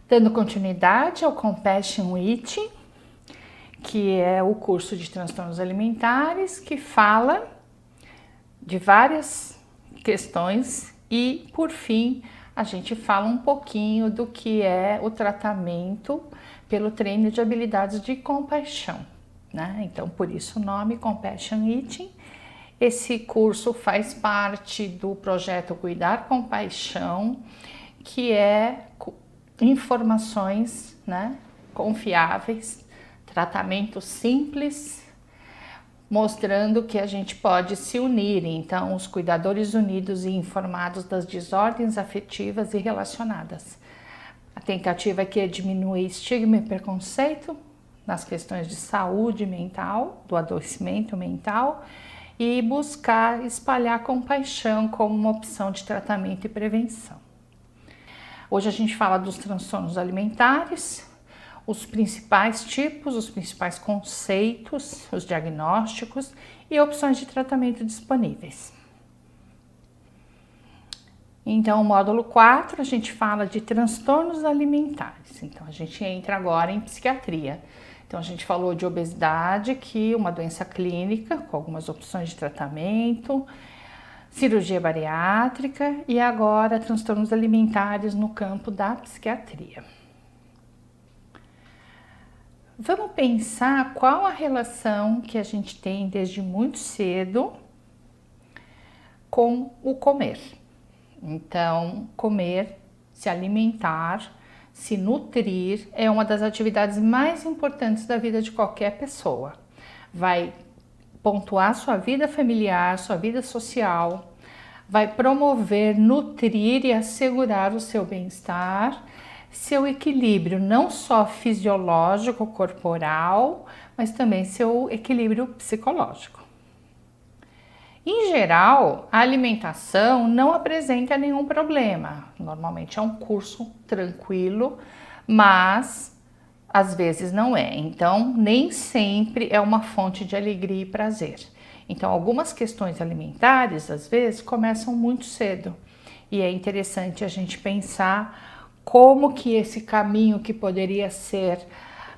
Dando continuidade ao Compassion Eating, que é o curso de transtornos alimentares, que fala de várias questões e, por fim, a gente fala um pouquinho do que é o tratamento pelo treino de habilidades de compaixão, né? Então, por isso o nome Compassion Eating. Esse curso faz parte do projeto Cuidar com Paixão, que é informações, né, confiáveis, tratamento simples, mostrando que a gente pode se unir. Então, os cuidadores unidos e informados das desordens afetivas e relacionadas. A tentativa aqui é diminuir estigma e preconceito nas questões de saúde mental, do adoecimento mental, e buscar espalhar compaixão como uma opção de tratamento e prevenção. Hoje a gente fala dos transtornos alimentares, os principais tipos, os principais conceitos, os diagnósticos e opções de tratamento disponíveis. Então, o módulo 4, a gente fala de transtornos alimentares. Então, a gente entra agora em psiquiatria. Então, a gente falou de obesidade, que é uma doença clínica, com algumas opções de tratamento, cirurgia bariátrica e agora transtornos alimentares no campo da psiquiatria. Vamos pensar qual a relação que a gente tem desde muito cedo com o comer. Então, comer, se alimentar, se nutrir é uma das atividades mais importantes da vida de qualquer pessoa. Vai pontuar sua vida familiar, sua vida social, vai promover, nutrir e assegurar o seu bem-estar, seu equilíbrio não só fisiológico, corporal, mas também seu equilíbrio psicológico. Em geral, a alimentação não apresenta nenhum problema. Normalmente é um curso tranquilo, mas às vezes não é. Então, nem sempre é uma fonte de alegria e prazer. Então, algumas questões alimentares, às vezes, começam muito cedo. E é interessante a gente pensar como que esse caminho que poderia ser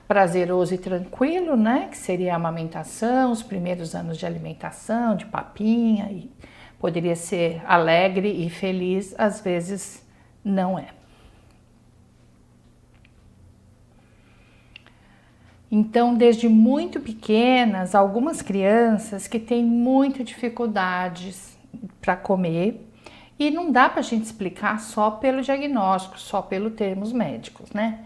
prazeroso e tranquilo, né? Que seria a amamentação, os primeiros anos de alimentação, de papinha, e poderia ser alegre e feliz, às vezes não é. Então, desde muito pequenas, algumas crianças que têm muita dificuldades para comer e não dá para a gente explicar só pelo diagnóstico, só pelos termos médicos, né?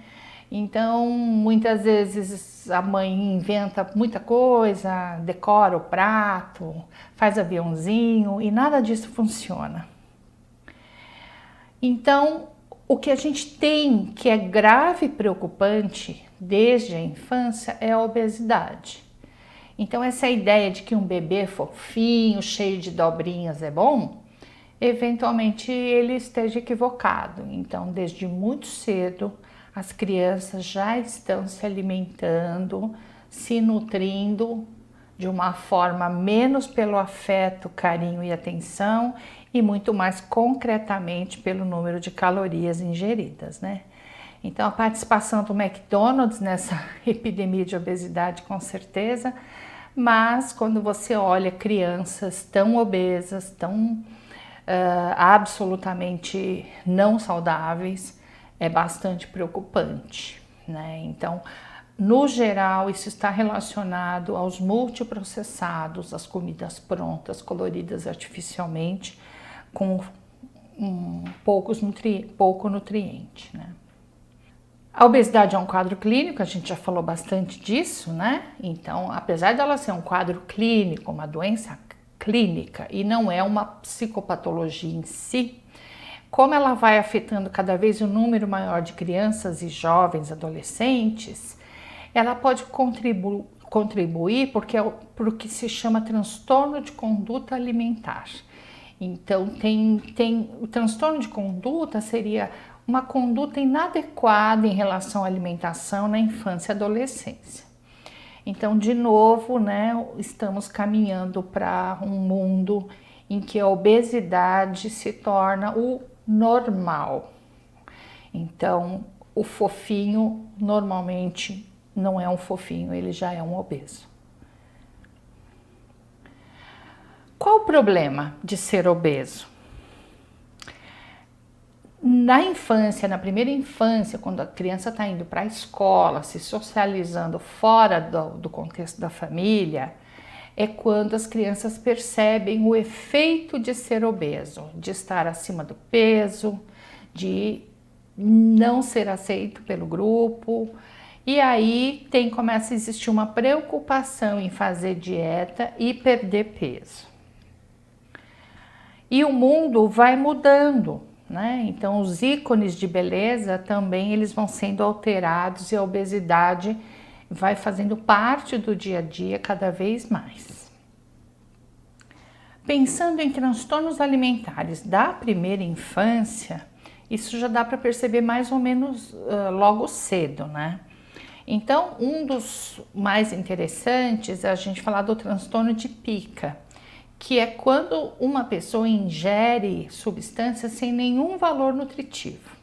Então, muitas vezes a mãe inventa muita coisa, decora o prato, faz aviãozinho e nada disso funciona. Então, o que a gente tem que é grave e preocupante desde a infância é a obesidade. Então, essa ideia de que um bebê fofinho, cheio de dobrinhas é bom, eventualmente ele esteja equivocado. Então, desde muito cedo, as crianças já estão se alimentando, se nutrindo de uma forma menos pelo afeto, carinho e atenção e muito mais concretamente pelo número de calorias ingeridas, né? Então, a participação do McDonald's nessa epidemia de obesidade, com certeza, mas quando você olha crianças tão obesas, tão absolutamente não saudáveis, é bastante preocupante, né? Então, no geral, isso está relacionado aos multiprocessados, às comidas prontas, coloridas artificialmente, com pouco nutriente, né? A obesidade é um quadro clínico, a gente já falou bastante disso, né? Então, apesar dela ser um quadro clínico, uma doença clínica e não é uma psicopatologia em si, como ela vai afetando cada vez um número maior de crianças e jovens adolescentes, ela pode contribuir porque é por o que se chama transtorno de conduta alimentar. Então, o transtorno de conduta seria uma conduta inadequada em relação à alimentação na infância e adolescência. Então, de novo, né, estamos caminhando para um mundo em que a obesidade se torna o normal. Então, o fofinho normalmente não é um fofinho, ele já é um obeso. Qual o problema de ser obeso? Na infância, na primeira infância, quando a criança está indo para a escola, se socializando fora do contexto da família, é quando as crianças percebem o efeito de ser obeso, de estar acima do peso, de não ser aceito pelo grupo. E aí começa a existir uma preocupação em fazer dieta e perder peso. E o mundo vai mudando, né? Então os ícones de beleza também eles vão sendo alterados e a obesidade vai fazendo parte do dia a dia cada vez mais. Pensando em transtornos alimentares da primeira infância, isso já dá para perceber mais ou menos logo cedo, né? Então, um dos mais interessantes é a gente falar do transtorno de pica, que é quando uma pessoa ingere substâncias sem nenhum valor nutritivo.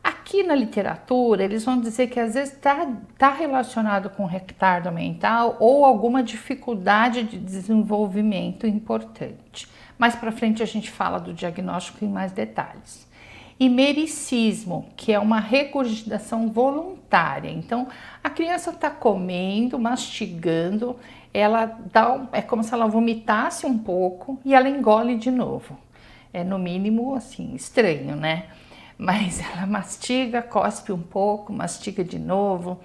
Aqui na literatura, eles vão dizer que às vezes está relacionado com retardo mental ou alguma dificuldade de desenvolvimento importante. Mais para frente a gente fala do diagnóstico em mais detalhes. E mericismo, que é uma regurgitação voluntária. Então, a criança está comendo, mastigando, é como se ela vomitasse um pouco e ela engole de novo. É no mínimo assim, estranho, né? Mas ela mastiga, cospe um pouco, mastiga de novo.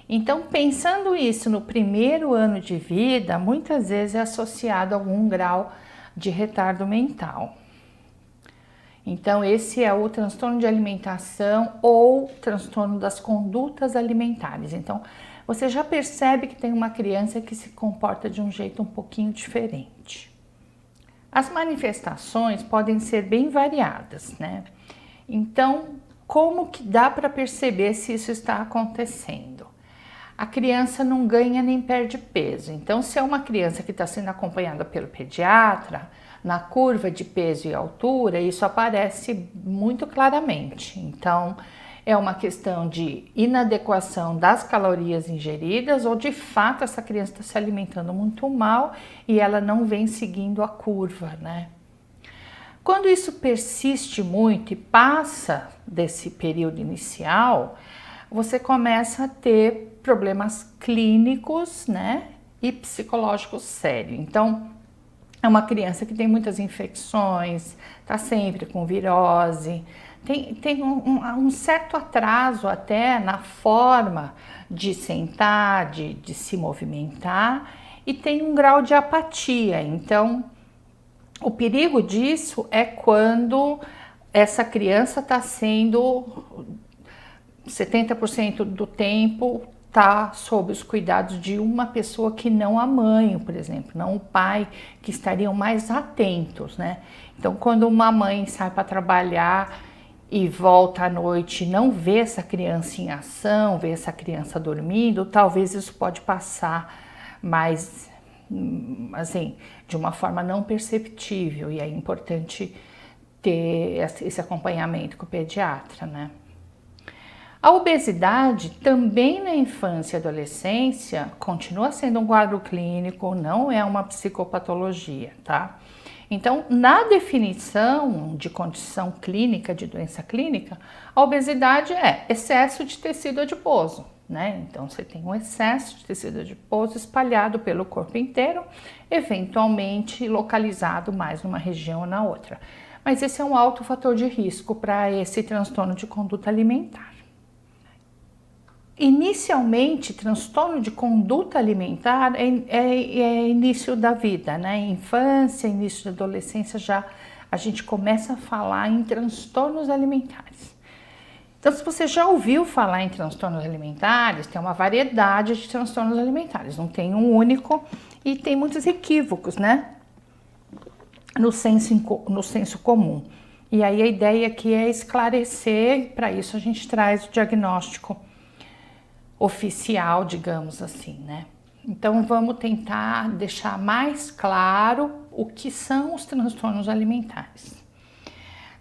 Então, pensando isso no primeiro ano de vida, muitas vezes é associado a algum grau de retardo mental. Então, esse é o transtorno de alimentação ou transtorno das condutas alimentares. Então, você já percebe que tem uma criança que se comporta de um jeito um pouquinho diferente. As manifestações podem ser bem variadas, né? Então, como que dá para perceber se isso está acontecendo? A criança não ganha nem perde peso. Então, se é uma criança que está sendo acompanhada pelo pediatra, na curva de peso e altura, isso aparece muito claramente. Então, é uma questão de inadequação das calorias ingeridas ou de fato essa criança está se alimentando muito mal e ela não vem seguindo a curva, né? Quando isso persiste muito e passa desse período inicial, você começa a ter problemas clínicos, né, e psicológicos sérios. Então, é uma criança que tem muitas infecções, está sempre com virose, tem um certo atraso até na forma de sentar, de se movimentar e tem um grau de apatia. Então, o perigo disso é quando essa criança está sendo 70% do tempo está sob os cuidados de uma pessoa que não a mãe, por exemplo, não o pai, que estariam mais atentos, né? Então, quando uma mãe sai para trabalhar e volta à noite e não vê essa criança em ação, vê essa criança dormindo, talvez isso pode passar mais, assim, de uma forma não perceptível, e é importante ter esse acompanhamento com o pediatra, né? A obesidade também na infância e adolescência continua sendo um quadro clínico, não é uma psicopatologia, tá? Então, na definição de condição clínica, de doença clínica, a obesidade é excesso de tecido adiposo, né? Então, você tem um excesso de tecido adiposo espalhado pelo corpo inteiro, eventualmente localizado mais numa região ou na outra. Mas esse é um alto fator de risco para esse transtorno de conduta alimentar. Inicialmente, transtorno de conduta alimentar é início da vida, né? Infância, início da adolescência, já a gente começa a falar em transtornos alimentares. Então, se você já ouviu falar em transtornos alimentares, tem uma variedade de transtornos alimentares, não tem um único e tem muitos equívocos, né? No senso comum. E aí a ideia aqui é esclarecer, para isso a gente traz o diagnóstico oficial, digamos assim, né? Então vamos tentar deixar mais claro o que são os transtornos alimentares.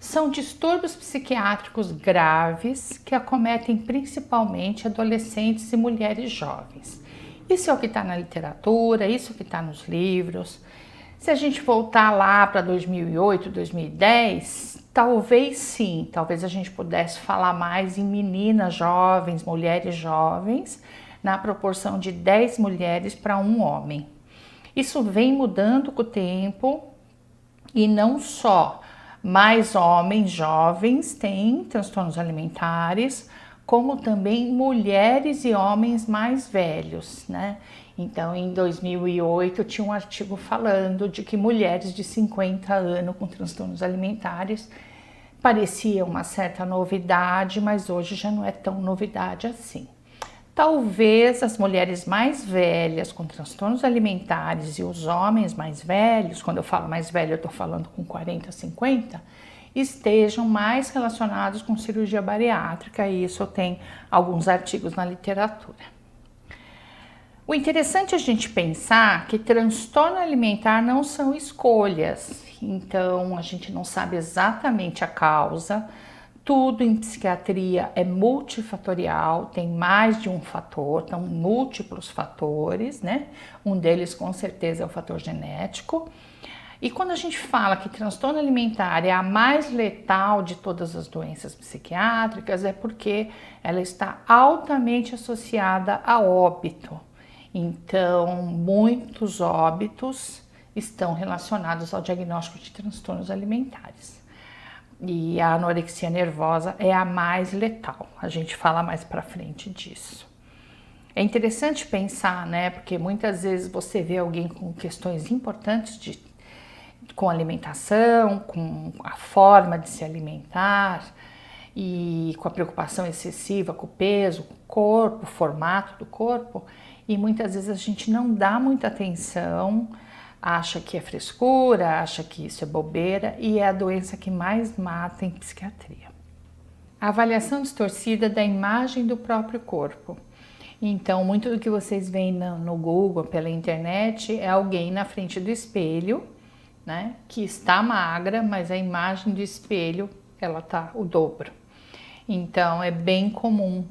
são distúrbios psiquiátricos graves que acometem principalmente adolescentes e mulheres jovens. Isso é o que está na literatura, isso é o que está nos livros. Se a gente voltar lá para 2008, 2010, talvez sim, talvez a gente pudesse falar mais em meninas jovens, mulheres jovens, na proporção de 10 mulheres para um homem. Isso vem mudando com o tempo e não só mais homens jovens têm transtornos alimentares, como também mulheres e homens mais velhos, né? Então, em 2008, tinha um artigo falando de que mulheres de 50 anos com transtornos alimentares parecia uma certa novidade, mas hoje já não é tão novidade assim. Talvez as mulheres mais velhas com transtornos alimentares e os homens mais velhos, quando eu falo mais velho, eu estou falando com 40, 50, estejam mais relacionados com cirurgia bariátrica, e isso tem alguns artigos na literatura. O interessante é a gente pensar que transtorno alimentar não são escolhas, então a gente não sabe exatamente a causa. Tudo em psiquiatria é multifatorial, tem mais de um fator, então múltiplos fatores, né? Um deles com certeza é o fator genético. E quando a gente fala que transtorno alimentar é a mais letal de todas as doenças psiquiátricas, é porque ela está altamente associada a óbito. Então, muitos óbitos estão relacionados ao diagnóstico de transtornos alimentares. E a anorexia nervosa é a mais letal. A gente fala mais para frente disso. É interessante pensar, né? Porque muitas vezes você vê alguém com questões importantes com alimentação, com a forma de se alimentar e com a preocupação excessiva com o peso, com o corpo, o formato do corpo, e muitas vezes a gente não dá muita atenção, acha que é frescura, acha que isso é bobeira, e é a doença que mais mata em psiquiatria. A avaliação distorcida da imagem do próprio corpo. Então, muito do que vocês veem no Google, pela internet, é alguém na frente do espelho, né, que está magra, mas a imagem do espelho, ela tá o dobro. Então, é bem comum.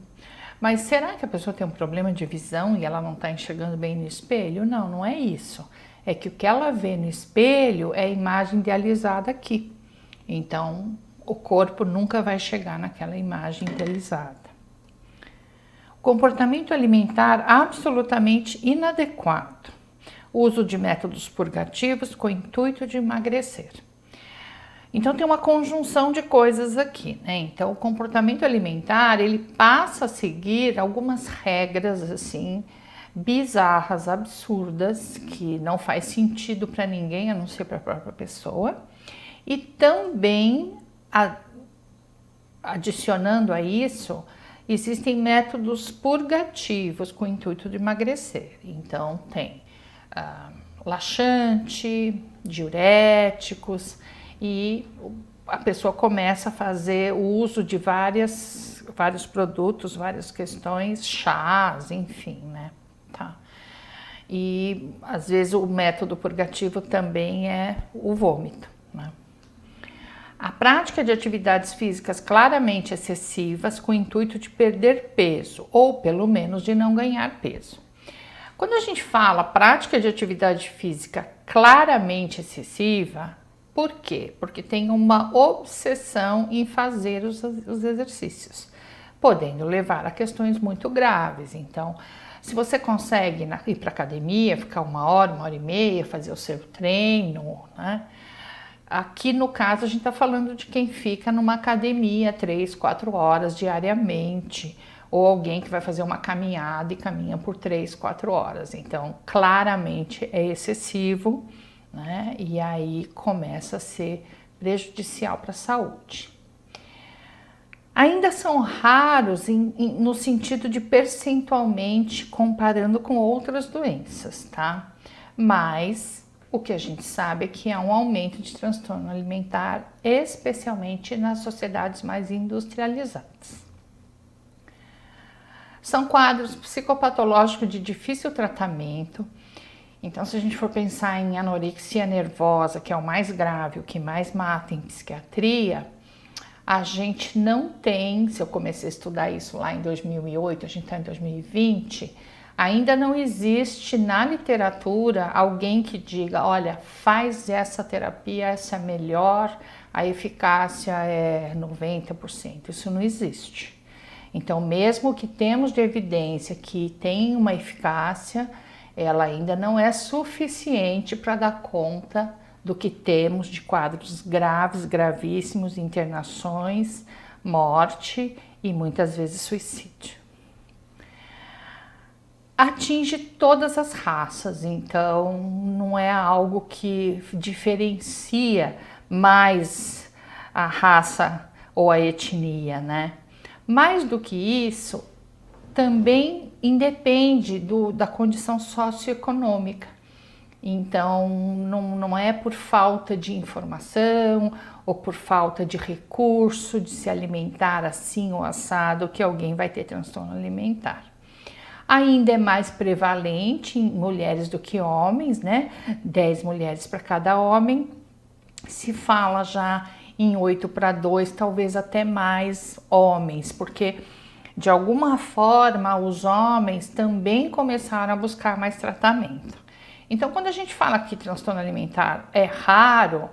Mas será que a pessoa tem um problema de visão e ela não está enxergando bem no espelho? Não, não é isso. É que o que ela vê no espelho é a imagem idealizada aqui. Então, o corpo nunca vai chegar naquela imagem idealizada. Comportamento alimentar absolutamente inadequado. Uso de métodos purgativos com o intuito de emagrecer. Então tem uma conjunção de coisas aqui, né? Então o comportamento alimentar, ele passa a seguir algumas regras assim bizarras, absurdas, que não faz sentido para ninguém, a não ser para a própria pessoa. E também adicionando a isso, existem métodos purgativos com o intuito de emagrecer. Então tem laxante, diuréticos, e a pessoa começa a fazer o uso de vários produtos, várias questões, chás, enfim, né? Tá. E às vezes o método purgativo também é o vômito, né? A prática de atividades físicas claramente excessivas com o intuito de perder peso, ou pelo menos de não ganhar peso. Quando a gente fala prática de atividade física claramente excessiva, por quê? Porque tem uma obsessão em fazer os exercícios, podendo levar a questões muito graves. Então, se você consegue ir para a academia, ficar uma hora e meia, fazer o seu treino, né? Aqui no caso a gente está falando de quem fica numa academia 3, 4 horas diariamente, ou alguém que vai fazer uma caminhada e caminha por 3, 4 horas. Então, claramente é excessivo, né? E aí começa a ser prejudicial para a saúde. Ainda são raros no sentido de percentualmente comparando com outras doenças, tá? Mas o que a gente sabe é que há um aumento de transtorno alimentar, especialmente nas sociedades mais industrializadas. São quadros psicopatológicos de difícil tratamento. Então, se a gente for pensar em anorexia nervosa, que é o mais grave, o que mais mata em psiquiatria, A gente não tem, se eu comecei a estudar isso lá em 2008, a gente está em 2020, ainda não existe na literatura alguém que diga, olha, faz essa terapia, essa é melhor, a eficácia é 90%. Isso não existe. Então, mesmo que temos de evidência que tem uma eficácia, ela ainda não é suficiente para dar conta do que temos de quadros graves, gravíssimos, internações, morte e muitas vezes suicídio. Atinge todas as raças, então não é algo que diferencia mais a raça ou a etnia, né? Mais do que isso, também independe da condição socioeconômica. Então, não é por falta de informação ou por falta de recurso de se alimentar assim ou assado que alguém vai ter transtorno alimentar. Ainda é mais prevalente em mulheres do que homens, né? 10 mulheres para cada homem. Se fala já em 8:2, talvez até mais homens, porque de alguma forma os homens também começaram a buscar mais tratamento. Então, quando a gente fala que transtorno alimentar é raro,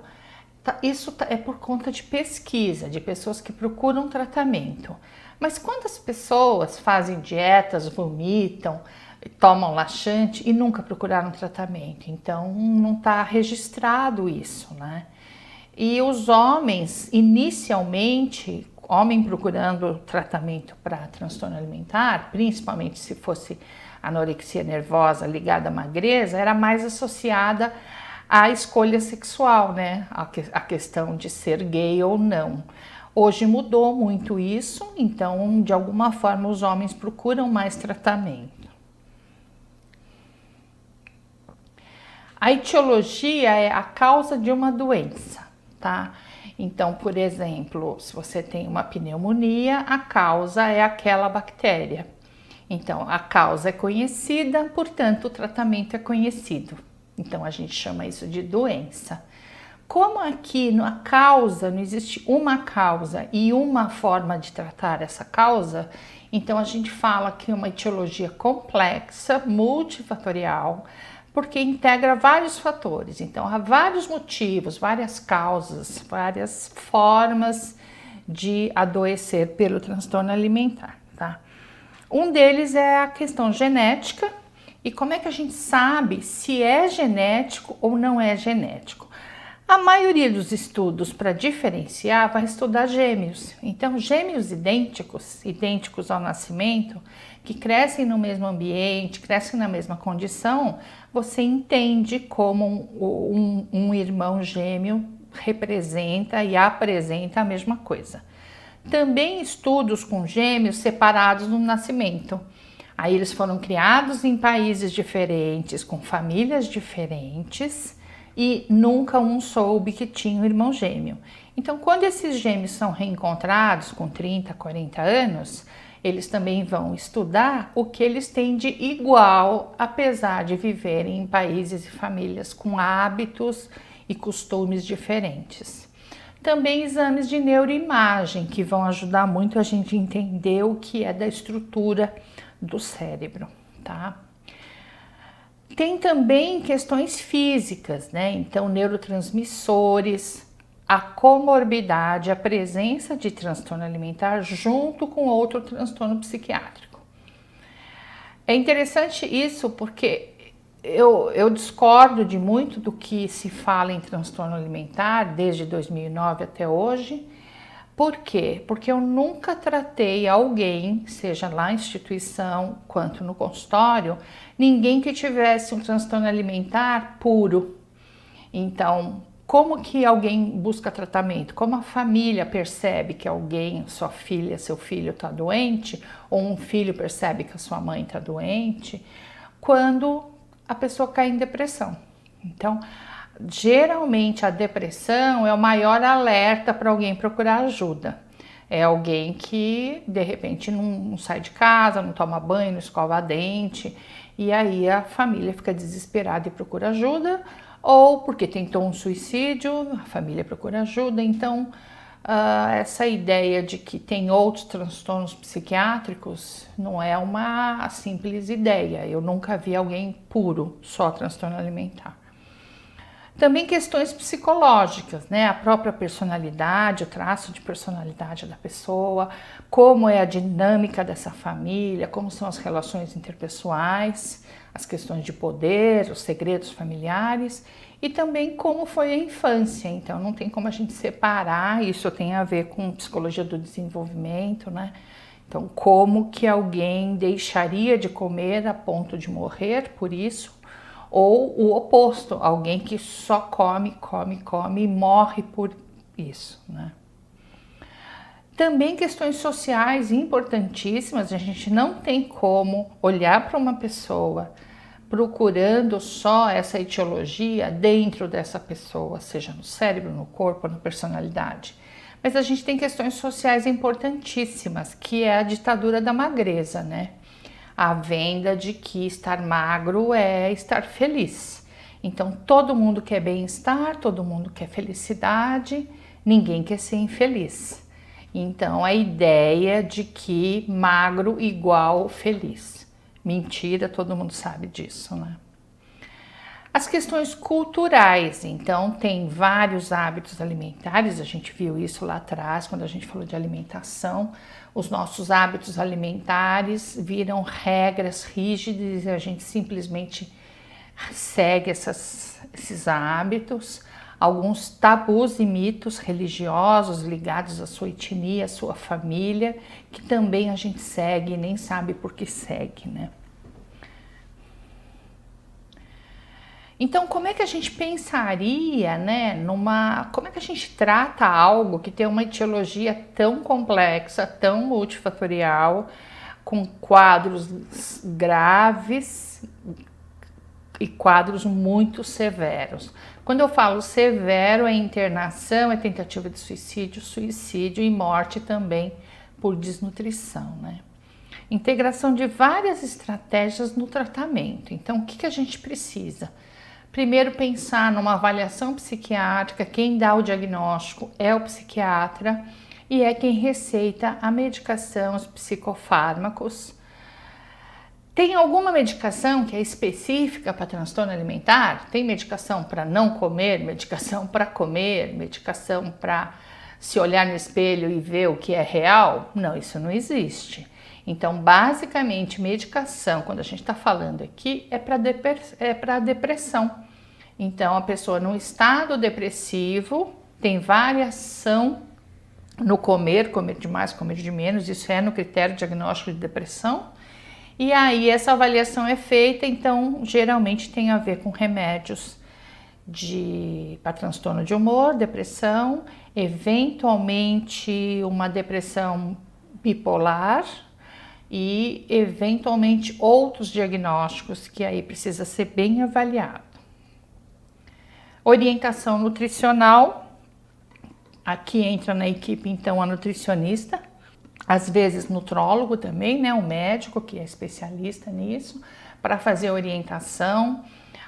isso é por conta de pesquisa, de pessoas que procuram tratamento. Mas quantas pessoas fazem dietas, vomitam, tomam laxante e nunca procuraram tratamento? Então, não está registrado isso, né? E os homens, inicialmente, homem procurando tratamento para transtorno alimentar, principalmente se fosse anorexia nervosa ligada à magreza, era mais associada à escolha sexual, né? A questão de ser gay ou não. Hoje mudou muito isso, então de alguma forma os homens procuram mais tratamento. A etiologia é a causa de uma doença, tá? Então, por exemplo, se você tem uma pneumonia, a causa é aquela bactéria. Então, a causa é conhecida, portanto, o tratamento é conhecido. Então, a gente chama isso de doença. Como aqui na causa não existe uma causa e uma forma de tratar essa causa, então a gente fala que é uma etiologia complexa, multifatorial, porque integra vários fatores. Então, há vários motivos, várias causas, várias formas de adoecer pelo transtorno alimentar, tá? Um deles é a questão genética. E como é que a gente sabe se é genético ou não é genético? A maioria dos estudos para diferenciar vai estudar gêmeos. Então, gêmeos idênticos ao nascimento, que crescem no mesmo ambiente, crescem na mesma condição, você entende como um irmão gêmeo representa e apresenta a mesma coisa. Também estudos com gêmeos separados no nascimento. Aí eles foram criados em países diferentes, com famílias diferentes, e nunca um soube que tinha um irmão gêmeo. Então, quando esses gêmeos são reencontrados com 30, 40 anos, eles também vão estudar o que eles têm de igual, apesar de viverem em países e famílias com hábitos e costumes diferentes. Também exames de neuroimagem, que vão ajudar muito a gente a entender o que é da estrutura do cérebro, tá? Tem também questões físicas, né? Então, neurotransmissores, a comorbidade, a presença de transtorno alimentar junto com outro transtorno psiquiátrico. É interessante isso porque eu discordo de muito do que se fala em transtorno alimentar desde 2009 até hoje. Por quê? Porque eu nunca tratei alguém, seja lá na instituição quanto no consultório, ninguém que tivesse um transtorno alimentar puro. Então, como que alguém busca tratamento? Como a família percebe que alguém, sua filha, seu filho está doente, ou um filho percebe que a sua mãe está doente, quando a pessoa cai em depressão. Então, geralmente a depressão é o maior alerta para alguém procurar ajuda. É alguém que de repente não sai de casa, não toma banho, não escova dente, e aí a família fica desesperada e procura ajuda, ou porque tentou um suicídio, a família procura ajuda. Então, essa ideia de que tem outros transtornos psiquiátricos não é uma simples ideia. Eu nunca vi alguém puro, só transtorno alimentar. Também questões psicológicas, né? A própria personalidade, o traço de personalidade da pessoa, como é a dinâmica dessa família, como são as relações interpessoais, as questões de poder, os segredos familiares e também como foi a infância. Então não tem como a gente separar, isso tem a ver com psicologia do desenvolvimento, né? Então como que alguém deixaria de comer a ponto de morrer por isso, ou o oposto, alguém que só come e morre por isso, né? Também questões sociais importantíssimas, a gente não tem como olhar para uma pessoa procurando só essa etiologia dentro dessa pessoa, seja no cérebro, no corpo, na personalidade. Mas a gente tem questões sociais importantíssimas, que é a ditadura da magreza, né? A venda de que estar magro é estar feliz. Então todo mundo quer bem-estar, todo mundo quer felicidade, ninguém quer ser infeliz. Então a ideia de que magro igual feliz. Mentira, todo mundo sabe disso, né? As questões culturais, então tem vários hábitos alimentares, a gente viu isso lá atrás quando a gente falou de alimentação. Os nossos hábitos alimentares viram regras rígidas e a gente simplesmente segue esses hábitos. Alguns tabus e mitos religiosos ligados à sua etnia, à sua família, que também a gente segue e nem sabe por que segue, né? Então, como é que a gente pensaria, né, como é que a gente trata algo que tem uma etiologia tão complexa, tão multifatorial, com quadros graves e quadros muito severos? Quando eu falo severo, é internação, é tentativa de suicídio, suicídio e morte também por desnutrição, né? Integração de várias estratégias no tratamento. Então, o que a gente precisa? Primeiro, pensar numa avaliação psiquiátrica. Quem dá o diagnóstico é o psiquiatra e é quem receita a medicação, os psicofármacos. Tem alguma medicação que é específica para transtorno alimentar? Tem medicação para não comer, medicação para comer, medicação para se olhar no espelho e ver o que é real? Não, isso não existe. Então, basicamente, medicação, quando a gente está falando aqui, é para depressão. Então, a pessoa num estado depressivo tem variação no comer de mais, comer de menos, isso é no critério diagnóstico de depressão. E aí essa avaliação é feita, então geralmente tem a ver com remédios para transtorno de humor, depressão, eventualmente uma depressão bipolar e eventualmente outros diagnósticos que aí precisa ser bem avaliado. Orientação nutricional, aqui entra na equipe então a nutricionista, às vezes nutrólogo também, né, um médico que é especialista nisso, para fazer orientação.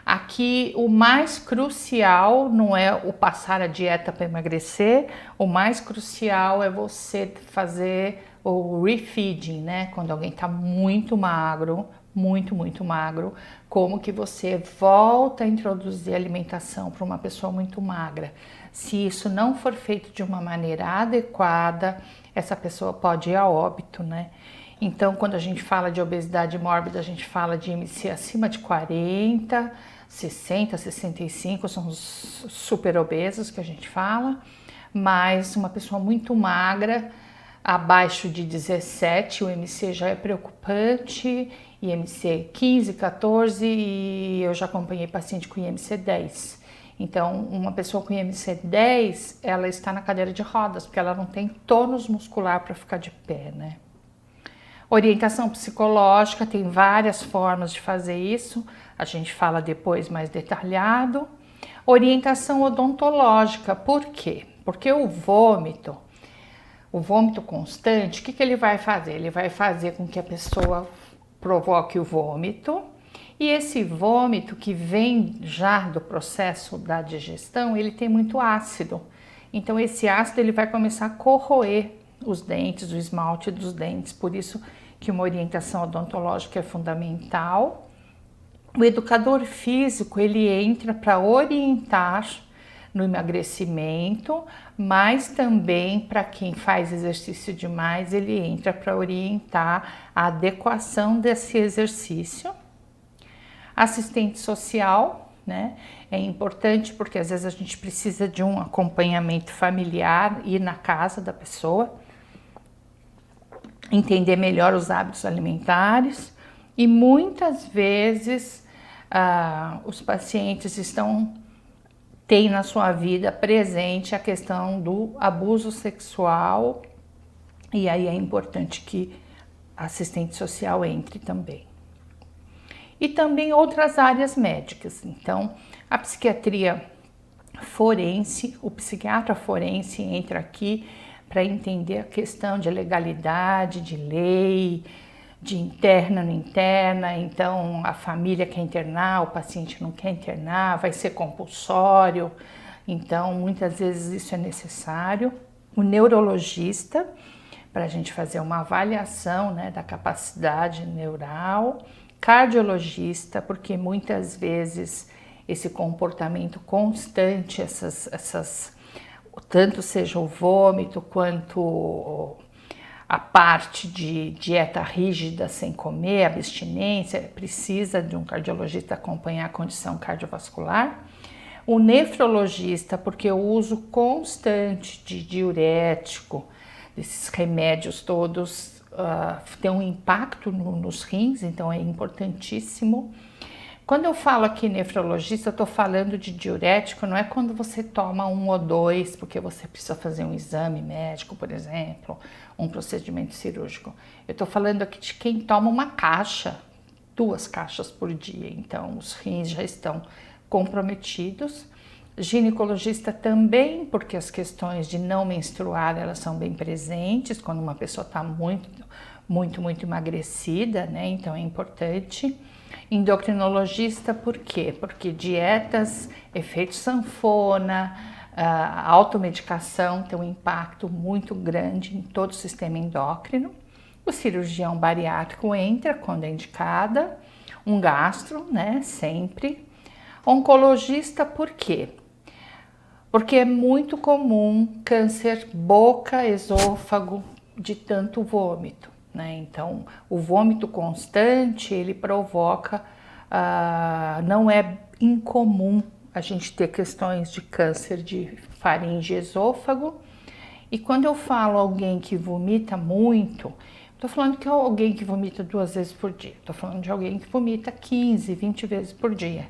Aqui o mais crucial não é o passar a dieta para emagrecer, o mais crucial é você fazer o refeeding, né? Quando alguém está muito magro, muito magro, como que você volta a introduzir alimentação para uma pessoa muito magra. Se isso não for feito de uma maneira adequada, essa pessoa pode ir a óbito, né? Então, quando a gente fala de obesidade mórbida, a gente fala de IMC acima de 40, 60, 65, são os super obesos que a gente fala, mas uma pessoa muito magra, abaixo de 17, o IMC já é preocupante, IMC 15, 14 e eu já acompanhei paciente com IMC 10. Então, uma pessoa com IMC 10, ela está na cadeira de rodas, porque ela não tem tônus muscular para ficar de pé, né? Orientação psicológica, tem várias formas de fazer isso, a gente fala depois mais detalhado. Orientação odontológica, por quê? Porque o vômito constante, o que ele vai fazer? Ele vai fazer com que a pessoa provoque o vômito, e esse vômito que vem já do processo da digestão, ele tem muito ácido. Então esse ácido ele vai começar a corroer os dentes, o esmalte dos dentes, por isso que uma orientação odontológica é fundamental. O educador físico ele entra para orientar no emagrecimento, mas também para quem faz exercício demais, ele entra para orientar a adequação desse exercício. Assistente social, né? É importante porque às vezes a gente precisa de um acompanhamento familiar, ir na casa da pessoa, entender melhor os hábitos alimentares e muitas vezes os pacientes têm na sua vida presente a questão do abuso sexual e aí é importante que a assistente social entre também. E também outras áreas médicas, então a psiquiatria forense, o psiquiatra forense entra aqui para entender a questão de legalidade, de lei, de interna, não interna, então a família quer internar, o paciente não quer internar, vai ser compulsório, então muitas vezes isso é necessário. O neurologista, para a gente fazer uma avaliação, né, da capacidade neural. Cardiologista, porque muitas vezes esse comportamento constante, tanto seja o vômito quanto a parte de dieta rígida sem comer, abstinência, precisa de um cardiologista acompanhar a condição cardiovascular. O nefrologista, porque o uso constante de diurético, desses remédios todos, tem um impacto nos rins, então é importantíssimo. Quando eu falo aqui nefrologista, eu estou falando de diurético, não é quando você toma 1 ou 2, porque você precisa fazer um exame médico, por exemplo, um procedimento cirúrgico. Eu estou falando aqui de quem toma uma caixa, 2 caixas por dia, então os rins já estão comprometidos. Ginecologista também, porque as questões de não menstruar, elas são bem presentes quando uma pessoa está muito emagrecida, né? Então é importante. Endocrinologista, por quê? Porque dietas, efeito sanfona, automedicação tem um impacto muito grande em todo o sistema endócrino. O cirurgião bariátrico entra quando é indicada, um gastro, né? Sempre. Oncologista, por quê? Porque é muito comum câncer boca, esôfago, de tanto vômito, né? Então, o vômito constante, ele provoca, não é incomum a gente ter questões de câncer de faringe e esôfago. E quando eu falo alguém que vomita muito, estou falando que é alguém que vomita 2 vezes por dia, estou falando de alguém que vomita 15, 20 vezes por dia.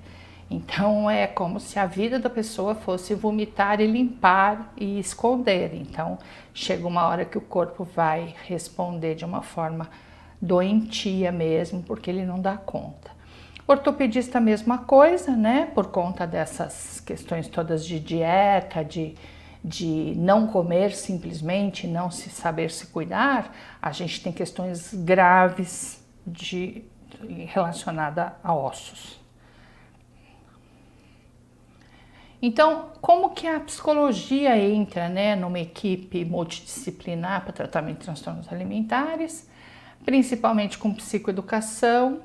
Então é como se a vida da pessoa fosse vomitar e limpar e esconder. Então chega uma hora que o corpo vai responder de uma forma doentia mesmo, porque ele não dá conta. Ortopedista, a mesma coisa, né? Por conta dessas questões todas de dieta, de não comer simplesmente, não se saber se cuidar, a gente tem questões graves relacionadas a ossos. Então, como que a psicologia entra, né, numa equipe multidisciplinar para tratamento de transtornos alimentares, principalmente com psicoeducação,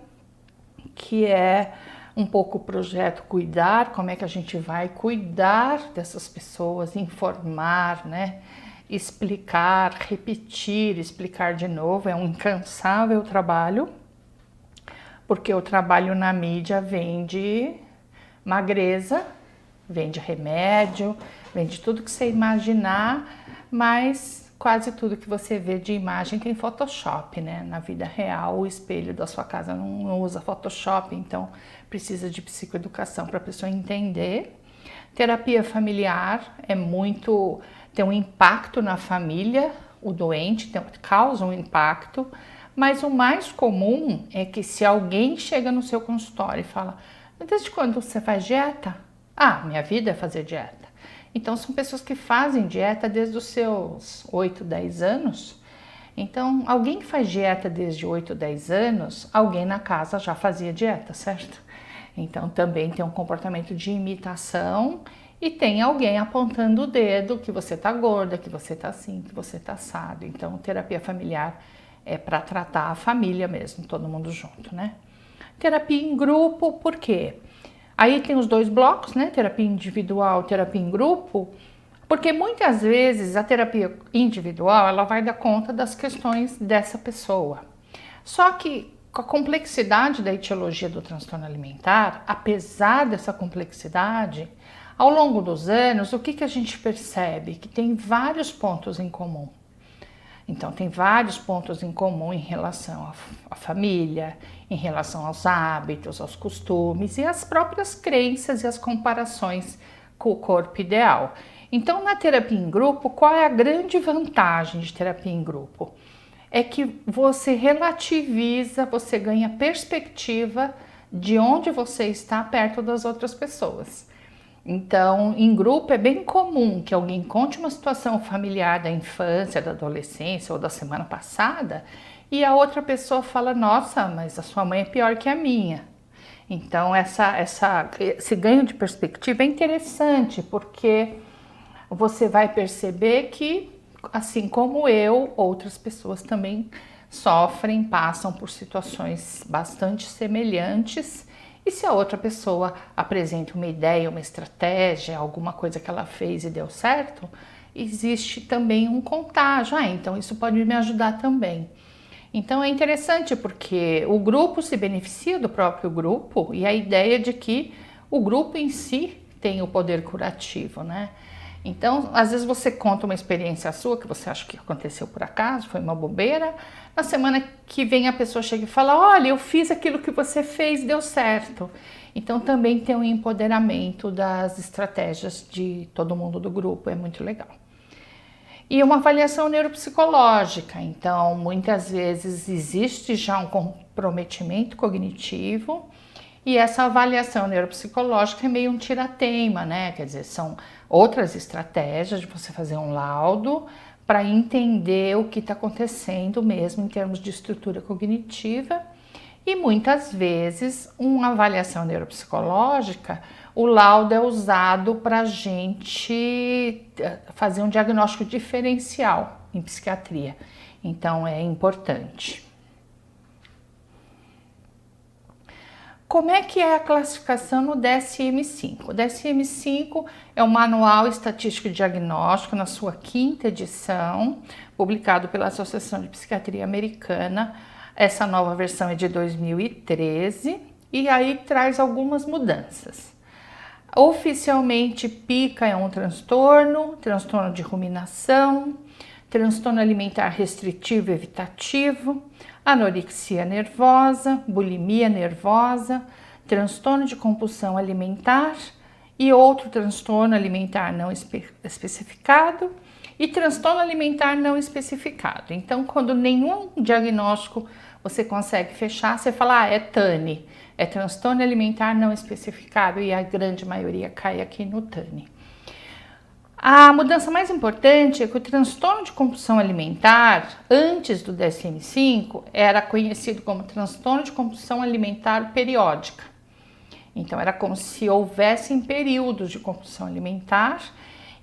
que é um pouco o projeto Cuidar, como é que a gente vai cuidar dessas pessoas, informar, né, explicar, repetir, explicar de novo, é um incansável trabalho, porque o trabalho na mídia vem de magreza, vende remédio, vende tudo que você imaginar, mas quase tudo que você vê de imagem tem Photoshop, né? Na vida real, o espelho da sua casa não usa Photoshop, então precisa de psicoeducação para a pessoa entender. Terapia familiar tem um impacto na família, o doente causa um impacto, mas o mais comum é que se alguém chega no seu consultório e fala: desde quando você faz dieta? Ah, minha vida é fazer dieta. Então, são pessoas que fazem dieta desde os seus 8, 10 anos. Então, alguém que faz dieta desde 8, 10 anos, alguém na casa já fazia dieta, certo? Então, também tem um comportamento de imitação e tem alguém apontando o dedo que você tá gorda, que você tá assim, que você tá assado. Então, terapia familiar é para tratar a família mesmo, todo mundo junto, né? Terapia em grupo, por quê? Aí tem os dois blocos, né? Terapia individual, terapia em grupo, porque muitas vezes a terapia individual ela vai dar conta das questões dessa pessoa. Só que com a complexidade da etiologia do transtorno alimentar, apesar dessa complexidade, ao longo dos anos, o que a gente percebe? Que tem vários pontos em comum. Então, tem vários pontos em comum em relação à família, em relação aos hábitos, aos costumes e às próprias crenças e as comparações com o corpo ideal. Então, na terapia em grupo, qual é a grande vantagem de terapia em grupo? É que você relativiza, você ganha perspectiva de onde você está perto das outras pessoas. Então, em grupo é bem comum que alguém conte uma situação familiar da infância, da adolescência ou da semana passada e a outra pessoa fala: nossa, mas a sua mãe é pior que a minha. Então, esse ganho de perspectiva é interessante porque você vai perceber que, assim como eu, outras pessoas também sofrem, passam por situações bastante semelhantes. E se a outra pessoa apresenta uma ideia, uma estratégia, alguma coisa que ela fez e deu certo, existe também um contágio. Então isso pode me ajudar também. Então é interessante porque o grupo se beneficia do próprio grupo e a ideia de que o grupo em si tem o poder curativo, né? Então, às vezes você conta uma experiência sua que você acha que aconteceu por acaso, foi uma bobeira. Na semana que vem a pessoa chega e fala: olha, eu fiz aquilo que você fez, deu certo. Então também tem um empoderamento das estratégias de todo mundo do grupo, é muito legal. E uma avaliação neuropsicológica, então muitas vezes existe já um comprometimento cognitivo e essa avaliação neuropsicológica é meio um tira-teima, né? Quer dizer, são outras estratégias de você fazer um laudo para entender o que está acontecendo mesmo em termos de estrutura cognitiva. E muitas vezes, uma avaliação neuropsicológica, o laudo é usado para a gente fazer um diagnóstico diferencial em psiquiatria. Então, é importante. Como é que é a classificação no DSM-5? O DSM-5 é o Manual Estatístico e Diagnóstico, na sua 5ª edição, publicado pela Associação de Psiquiatria Americana. Essa nova versão é de 2013 e aí traz algumas mudanças. Oficialmente, PICA é um transtorno de ruminação, transtorno alimentar restritivo e evitativo, anorexia nervosa, bulimia nervosa, transtorno de compulsão alimentar e outro transtorno alimentar não especificado e transtorno alimentar não especificado. Então, quando nenhum diagnóstico você consegue fechar, você fala: é TANI, é transtorno alimentar não especificado, e a grande maioria cai aqui no TANI. A mudança mais importante é que o transtorno de compulsão alimentar, antes do DSM-5, era conhecido como transtorno de compulsão alimentar periódica. Então, era como se houvessem períodos de compulsão alimentar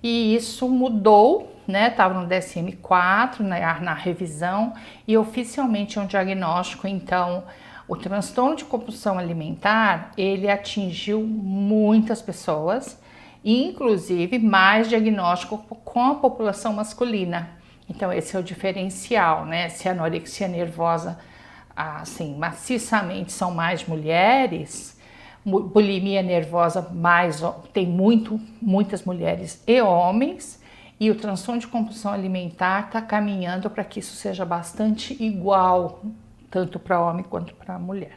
e isso mudou, né? Estava no DSM-4, na revisão, e oficialmente é um diagnóstico. Então, o transtorno de compulsão alimentar, ele atingiu muitas pessoas, inclusive mais diagnóstico com a população masculina. Então esse é o diferencial, né? Se a anorexia nervosa, assim, maciçamente são mais mulheres, bulimia nervosa tem muitas mulheres e homens, e o transtorno de compulsão alimentar está caminhando para que isso seja bastante igual, tanto para homem quanto para mulher.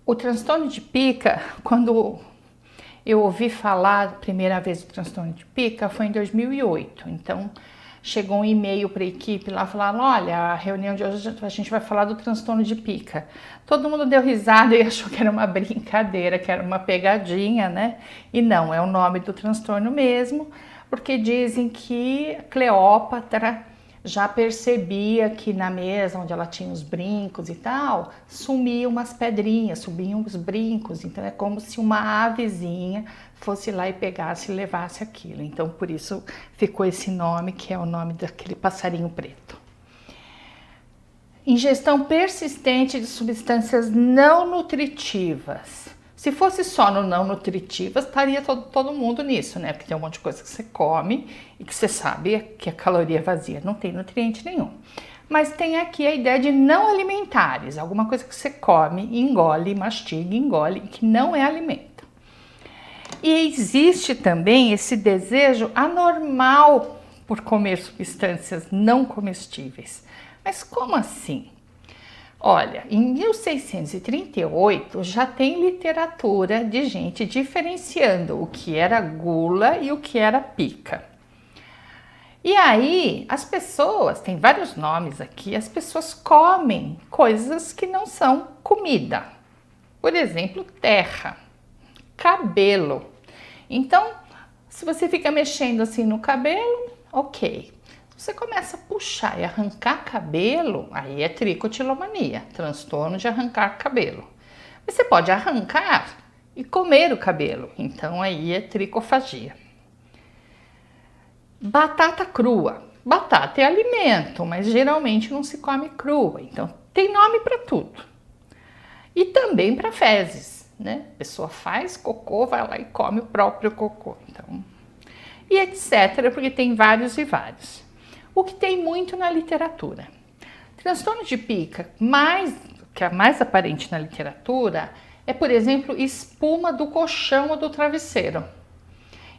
O transtorno de PICA, quando eu ouvi falar a primeira vez do transtorno de PICA foi em 2008, então chegou um e-mail para a equipe lá falando: olha, a reunião de hoje a gente vai falar do transtorno de PICA. Todo mundo deu risada e achou que era uma brincadeira, que era uma pegadinha, né? E não, é o nome do transtorno mesmo, porque dizem que Cleópatra já percebia que na mesa onde ela tinha os brincos e tal, sumiam umas pedrinhas, subiam os brincos. Então é como se uma avezinha fosse lá e pegasse e levasse aquilo. Então por isso ficou esse nome, que é o nome daquele passarinho preto. Ingestão persistente de substâncias não nutritivas. Se fosse só no não nutritivas, estaria todo mundo nisso, né? Porque tem um monte de coisa que você come e que você sabe que a caloria vazia não tem nutriente nenhum. Mas tem aqui a ideia de não alimentares, alguma coisa que você come, engole, mastiga, engole, que não é alimento. E existe também esse desejo anormal por comer substâncias não comestíveis. Mas como assim? Olha, em 1638 já tem literatura de gente diferenciando o que era gula e o que era pica. E aí, as pessoas, tem vários nomes aqui, as pessoas comem coisas que não são comida. Por exemplo, terra, cabelo. Então, se você fica mexendo assim no cabelo, ok. Você começa a puxar e arrancar cabelo, aí é tricotilomania, transtorno de arrancar cabelo. Mas você pode arrancar e comer o cabelo, então aí é tricofagia. Batata crua. Batata é alimento, mas geralmente não se come crua, então tem nome para tudo. E também para fezes, né? A pessoa faz cocô, vai lá e come o próprio cocô, então. E etc, porque tem vários e vários. O que tem muito na literatura. Transtorno de pica, que é mais aparente na literatura, é, por exemplo, espuma do colchão ou do travesseiro.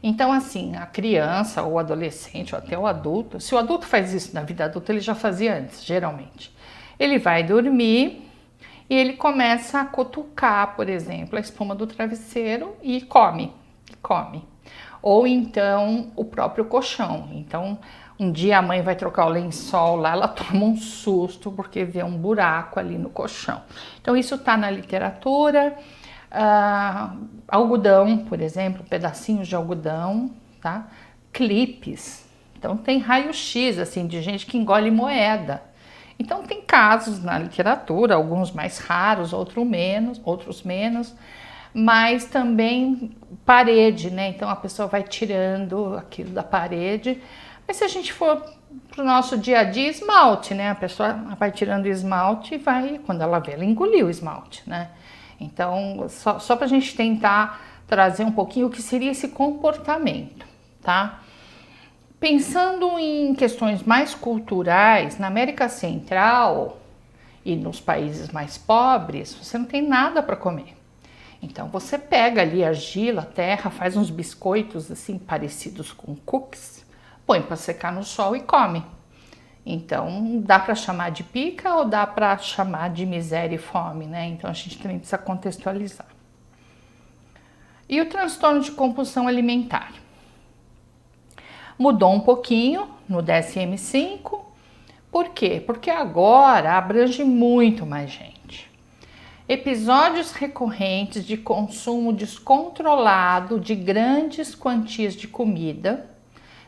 Então, assim, a criança ou o adolescente ou até o adulto, se o adulto faz isso na vida adulta, ele já fazia antes, geralmente. Ele vai dormir e ele começa a cutucar, por exemplo, a espuma do travesseiro e come. Ou então o próprio colchão. Então, um dia a mãe vai trocar o lençol lá, ela toma um susto porque vê um buraco ali no colchão. Então isso está na literatura. Algodão, por exemplo, pedacinhos de algodão, tá? Clipes. Então tem raio-x assim de gente que engole moeda. Então tem casos na literatura, alguns mais raros, outros menos, mas também parede, né? Então a pessoa vai tirando aquilo da parede. Mas se a gente for para o nosso dia a dia, esmalte, né? A pessoa vai tirando o esmalte e vai, quando ela vê, ela engoliu o esmalte, né? Então, só para a gente tentar trazer um pouquinho o que seria esse comportamento, tá? Pensando em questões mais culturais, na América Central e nos países mais pobres, você não tem nada para comer. Então, você pega ali argila, terra, faz uns biscoitos assim parecidos com cookies, põe para secar no sol e come. Então, dá para chamar de pica ou dá para chamar de miséria e fome, né? Então, a gente também precisa contextualizar. E o transtorno de compulsão alimentar? Mudou um pouquinho no DSM-5. Por quê? Porque agora abrange muito mais gente. Episódios recorrentes de consumo descontrolado de grandes quantias de comida,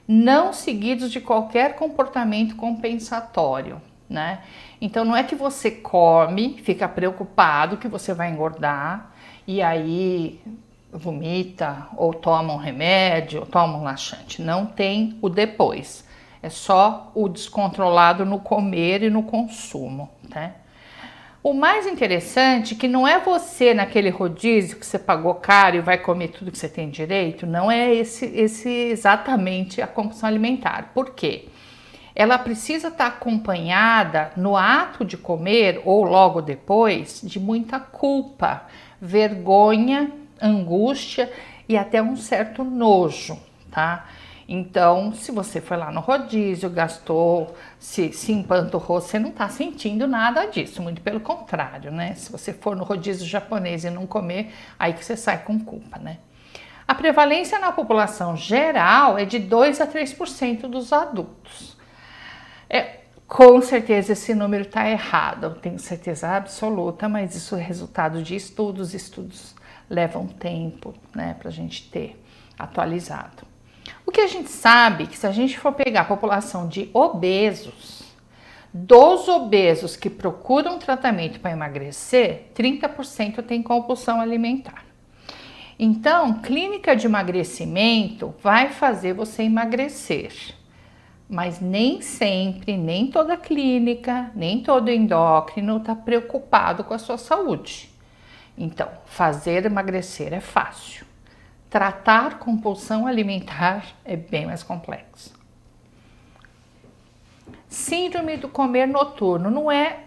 não seguidos de qualquer comportamento compensatório, né? Então não é que você come, fica preocupado que você vai engordar e aí vomita ou toma um remédio, ou toma um laxante. Não tem o depois. É só o descontrolado no comer e no consumo, né? O mais interessante é que não é você naquele rodízio que você pagou caro e vai comer tudo que você tem direito, não é esse exatamente a compulsão alimentar. Por quê? Ela precisa estar acompanhada no ato de comer ou logo depois de muita culpa, vergonha, angústia e até um certo nojo, tá? Então, se você foi lá no rodízio, gastou, se empanturrou, você não está sentindo nada disso, muito pelo contrário, né? Se você for no rodízio japonês e não comer, aí que você sai com culpa, né? A prevalência na população geral é de 2 a 3% dos adultos. Com certeza esse número está errado, eu tenho certeza absoluta, mas isso é resultado de estudos levam tempo, né, para a gente ter atualizado. O que a gente sabe é que se a gente for pegar a população de obesos, dos obesos que procuram tratamento para emagrecer, 30% tem compulsão alimentar. Então, clínica de emagrecimento vai fazer você emagrecer, mas nem sempre, nem toda clínica, nem todo endócrino está preocupado com a sua saúde. Então, fazer emagrecer é fácil. Tratar compulsão alimentar é bem mais complexo. Síndrome do comer noturno não é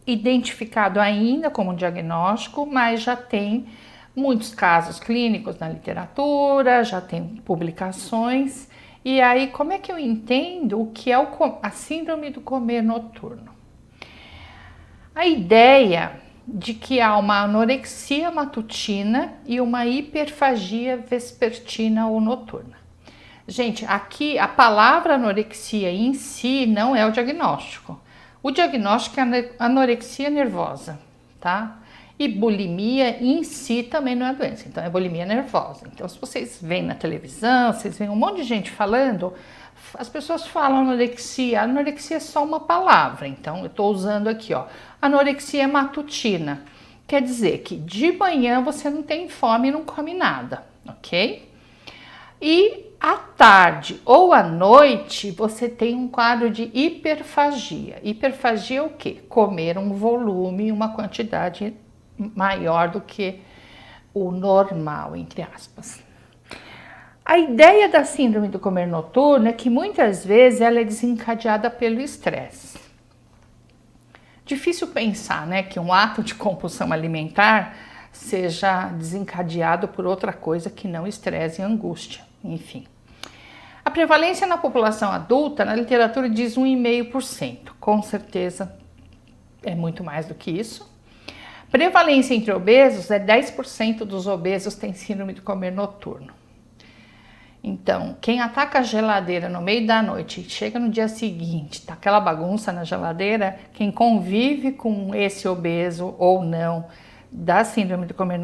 identificado ainda como diagnóstico, mas já tem muitos casos clínicos na literatura, já tem publicações. E aí, como é que eu entendo o que é a síndrome do comer noturno? A ideia de que há uma anorexia matutina e uma hiperfagia vespertina ou noturna. Gente, aqui a palavra anorexia em si não é o diagnóstico. O diagnóstico é anorexia nervosa, tá? E bulimia em si também não é doença, então é bulimia nervosa. Então, se vocês veem na televisão, vocês veem um monte de gente falando, as pessoas falam anorexia. Anorexia é só uma palavra, então eu estou usando aqui, ó. Anorexia matutina. Quer dizer que de manhã você não tem fome e não come nada, ok? E à tarde ou à noite você tem um quadro de hiperfagia. Hiperfagia é o quê? Comer um volume, uma quantidade maior do que o normal, entre aspas. A ideia da síndrome do comer noturno é que muitas vezes ela é desencadeada pelo estresse. Difícil pensar, né, que um ato de compulsão alimentar seja desencadeado por outra coisa que não estresse e angústia, enfim. A prevalência na população adulta, na literatura diz 1,5%, com certeza é muito mais do que isso. Prevalência entre obesos é 10% dos obesos têm síndrome do comer noturno. Então, quem ataca a geladeira no meio da noite e chega no dia seguinte, tá aquela bagunça na geladeira, quem convive com esse obeso ou não da síndrome do comer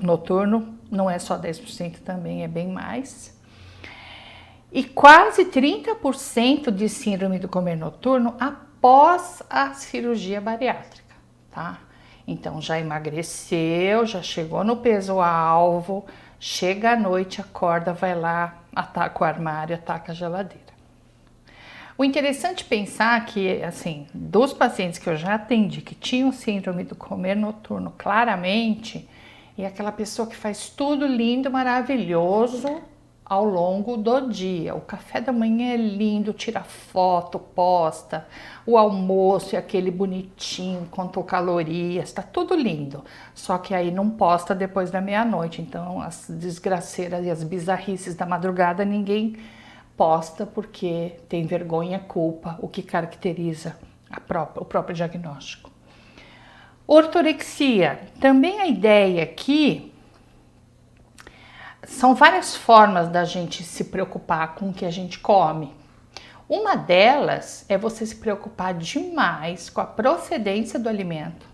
noturno, não é só 10%, também é bem mais. E quase 30% de síndrome do comer noturno após a cirurgia bariátrica, tá? Então, já emagreceu, já chegou no peso-alvo, chega à noite, acorda, vai lá, ataca o armário, ataca a geladeira. O interessante pensar que, assim, dos pacientes que eu já atendi que tinham síndrome do comer noturno claramente, é aquela pessoa que faz tudo lindo, maravilhoso ao longo do dia. O café da manhã é lindo, tira foto, posta. O almoço é aquele bonitinho, contou calorias, tá tudo lindo. Só que aí não posta depois da meia-noite. Então as desgraceiras e as bizarrices da madrugada ninguém posta porque tem vergonha, culpa, o que caracteriza o próprio diagnóstico. Ortorexia, também a ideia aqui são várias formas da gente se preocupar com o que a gente come. Uma delas é você se preocupar demais com a procedência do alimento,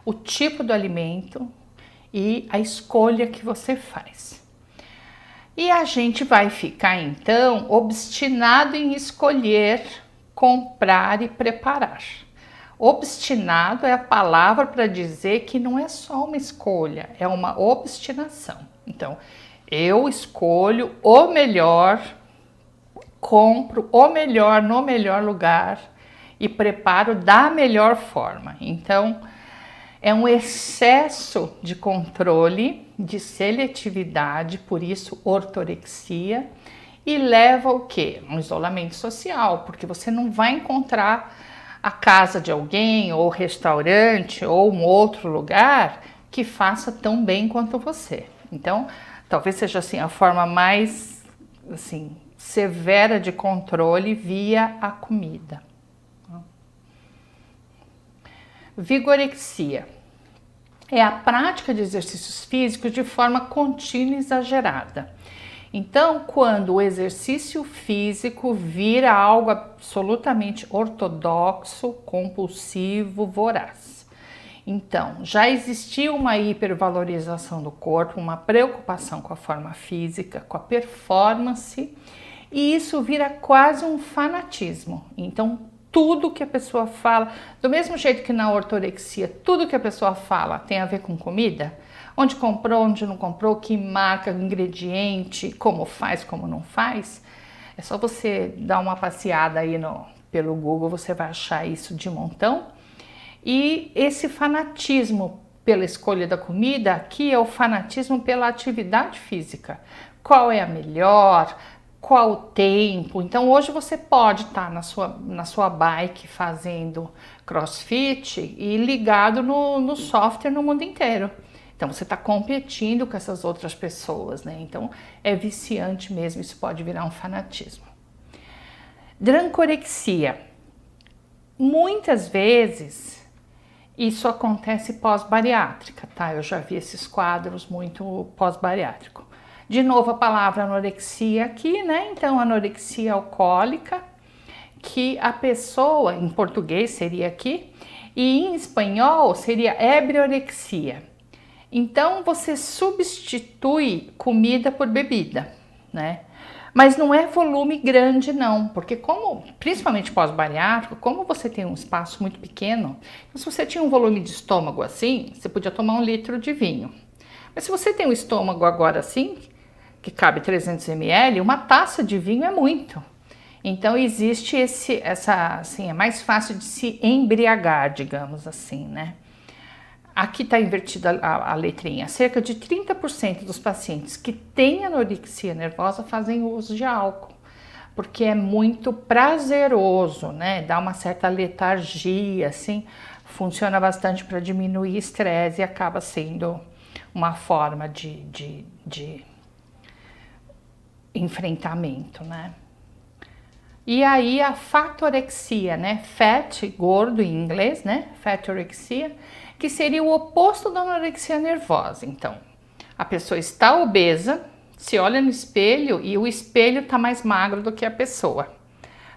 o tipo do alimento e a escolha que você faz. E a gente vai ficar então obstinado em escolher, comprar e preparar. Obstinado é a palavra para dizer que não é só uma escolha, é uma obstinação. Então, eu escolho o melhor, compro o melhor no melhor lugar e preparo da melhor forma. Então, é um excesso de controle, de seletividade, por isso ortorexia, e leva ao quê? Um isolamento social, porque você não vai encontrar a casa de alguém, ou restaurante, ou um outro lugar que faça tão bem quanto você. Então, talvez seja assim a forma mais assim severa de controle via a comida. Vigorexia é a prática de exercícios físicos de forma contínua e exagerada. Então, quando o exercício físico vira algo absolutamente ortodoxo, compulsivo, voraz. Então, já existia uma hipervalorização do corpo, uma preocupação com a forma física, com a performance, e isso vira quase um fanatismo. Então, tudo que a pessoa fala, do mesmo jeito que na ortorexia, tudo que a pessoa fala tem a ver com comida, onde comprou, onde não comprou, que marca, ingrediente, como faz, como não faz, é só você dar uma passeada aí pelo Google, você vai achar isso de montão. E esse fanatismo pela escolha da comida, aqui é o fanatismo pela atividade física. Qual é a melhor? Qual o tempo? Então hoje você pode estar na sua bike fazendo CrossFit e ligado no software no mundo inteiro. Então você está competindo com essas outras pessoas, né? Então é viciante mesmo, isso pode virar um fanatismo. Drancorexia. Muitas vezes isso acontece pós-bariátrica, tá? Eu já vi esses quadros muito pós-bariátrico. De novo a palavra anorexia aqui, né? Então, anorexia alcoólica, que a pessoa, em português seria aqui, e em espanhol seria ebriorexia. Então, você substitui comida por bebida, né? Mas não é volume grande não, porque principalmente pós-bariátrico, como você tem um espaço muito pequeno, se você tinha um volume de estômago assim, você podia tomar 1 litro de vinho. Mas se você tem um estômago agora assim, que cabe 300 ml, uma taça de vinho é muito. Então existe assim, é mais fácil de se embriagar, digamos assim, né? Aqui está invertida a letrinha. Cerca de 30% dos pacientes que têm anorexia nervosa fazem uso de álcool, porque é muito prazeroso, né? Dá uma certa letargia, assim, funciona bastante para diminuir estresse e acaba sendo uma forma de enfrentamento, né? E aí a fatorexia, né? Fat, gordo em inglês, né? Fatorexia, que seria o oposto da anorexia nervosa. Então, a pessoa está obesa, se olha no espelho e o espelho está mais magro do que a pessoa,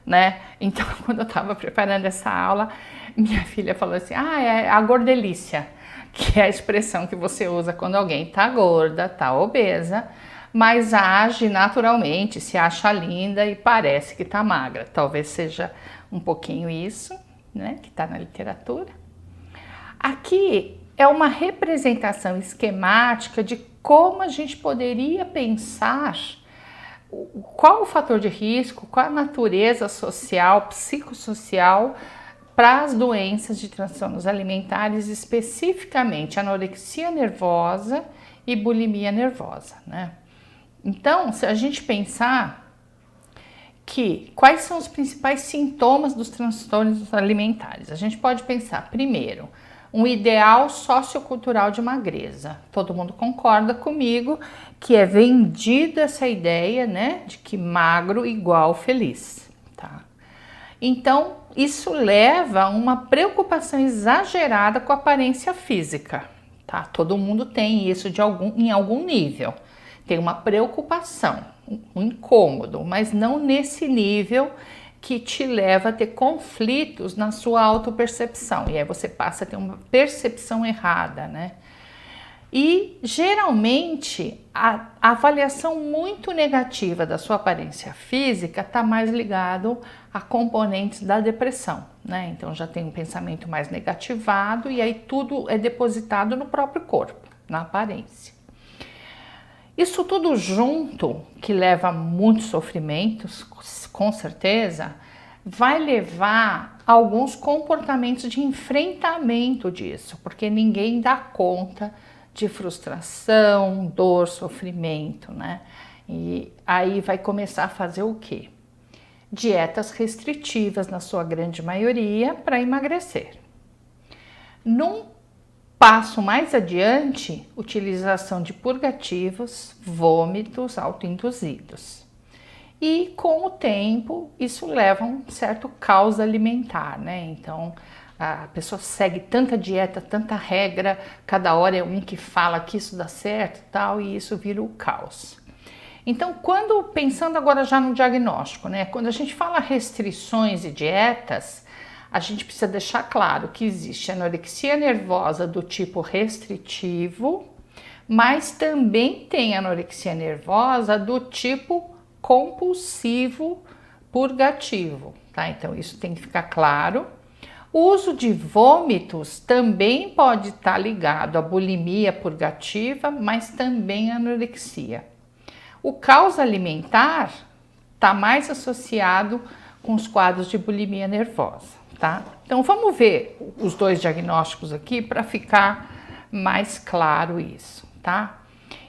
né? Então, quando eu estava preparando essa aula, minha filha falou assim, é a gordelícia, que é a expressão que você usa quando alguém está gorda, está obesa, mas age naturalmente, se acha linda e parece que está magra. Talvez seja um pouquinho isso, né, que está na literatura. Aqui é uma representação esquemática de como a gente poderia pensar qual o fator de risco, qual a natureza social, psicossocial para as doenças de transtornos alimentares, especificamente anorexia nervosa e bulimia nervosa, né? Então, se a gente pensar que quais são os principais sintomas dos transtornos alimentares, a gente pode pensar, primeiro, um ideal sociocultural de magreza. Todo mundo concorda comigo que é vendida essa ideia, né, de que magro igual feliz, tá? Então, isso leva a uma preocupação exagerada com a aparência física, tá? Todo mundo tem isso em algum nível. Tem uma preocupação, um incômodo, mas não nesse nível que te leva a ter conflitos na sua autopercepção. E aí você passa a ter uma percepção errada, né? E geralmente a avaliação muito negativa da sua aparência física está mais ligado a componentes da depressão, né? Então já tem um pensamento mais negativado e aí tudo é depositado no próprio corpo, na aparência. Isso tudo junto, que leva a muitos sofrimentos, com certeza, vai levar a alguns comportamentos de enfrentamento disso, porque ninguém dá conta de frustração, dor, sofrimento, né? E aí vai começar a fazer o quê? Dietas restritivas, na sua grande maioria, para emagrecer. Num passo mais adiante, utilização de purgativos, vômitos autoinduzidos. E com o tempo, isso leva a um certo caos alimentar, né? Então, a pessoa segue tanta dieta, tanta regra, cada hora é um que fala que isso dá certo e tal, e isso vira o caos. Então, pensando agora já no diagnóstico, né? Quando a gente fala restrições e dietas, a gente precisa deixar claro que existe anorexia nervosa do tipo restritivo, mas também tem anorexia nervosa do tipo compulsivo purgativo, tá? Então isso tem que ficar claro. O uso de vômitos também pode estar ligado à bulimia purgativa, mas também à anorexia. O caos alimentar está mais associado com os quadros de bulimia nervosa, tá? Então vamos ver os dois diagnósticos aqui para ficar mais claro isso, tá?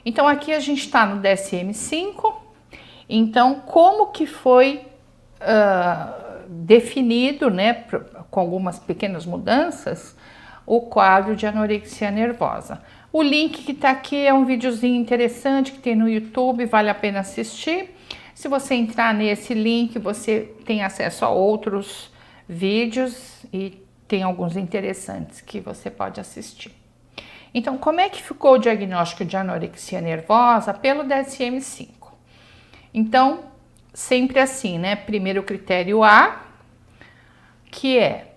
Então aqui a gente está no DSM-5, então como que foi definido, né, com algumas pequenas mudanças, o quadro de anorexia nervosa. O link que está aqui é um videozinho interessante que tem no YouTube, vale a pena assistir. Se você entrar nesse link, você tem acesso a outros vídeos e tem alguns interessantes que você pode assistir. Então, como é que ficou o diagnóstico de anorexia nervosa pelo DSM-5? Então, sempre assim, né? Primeiro critério A, que é,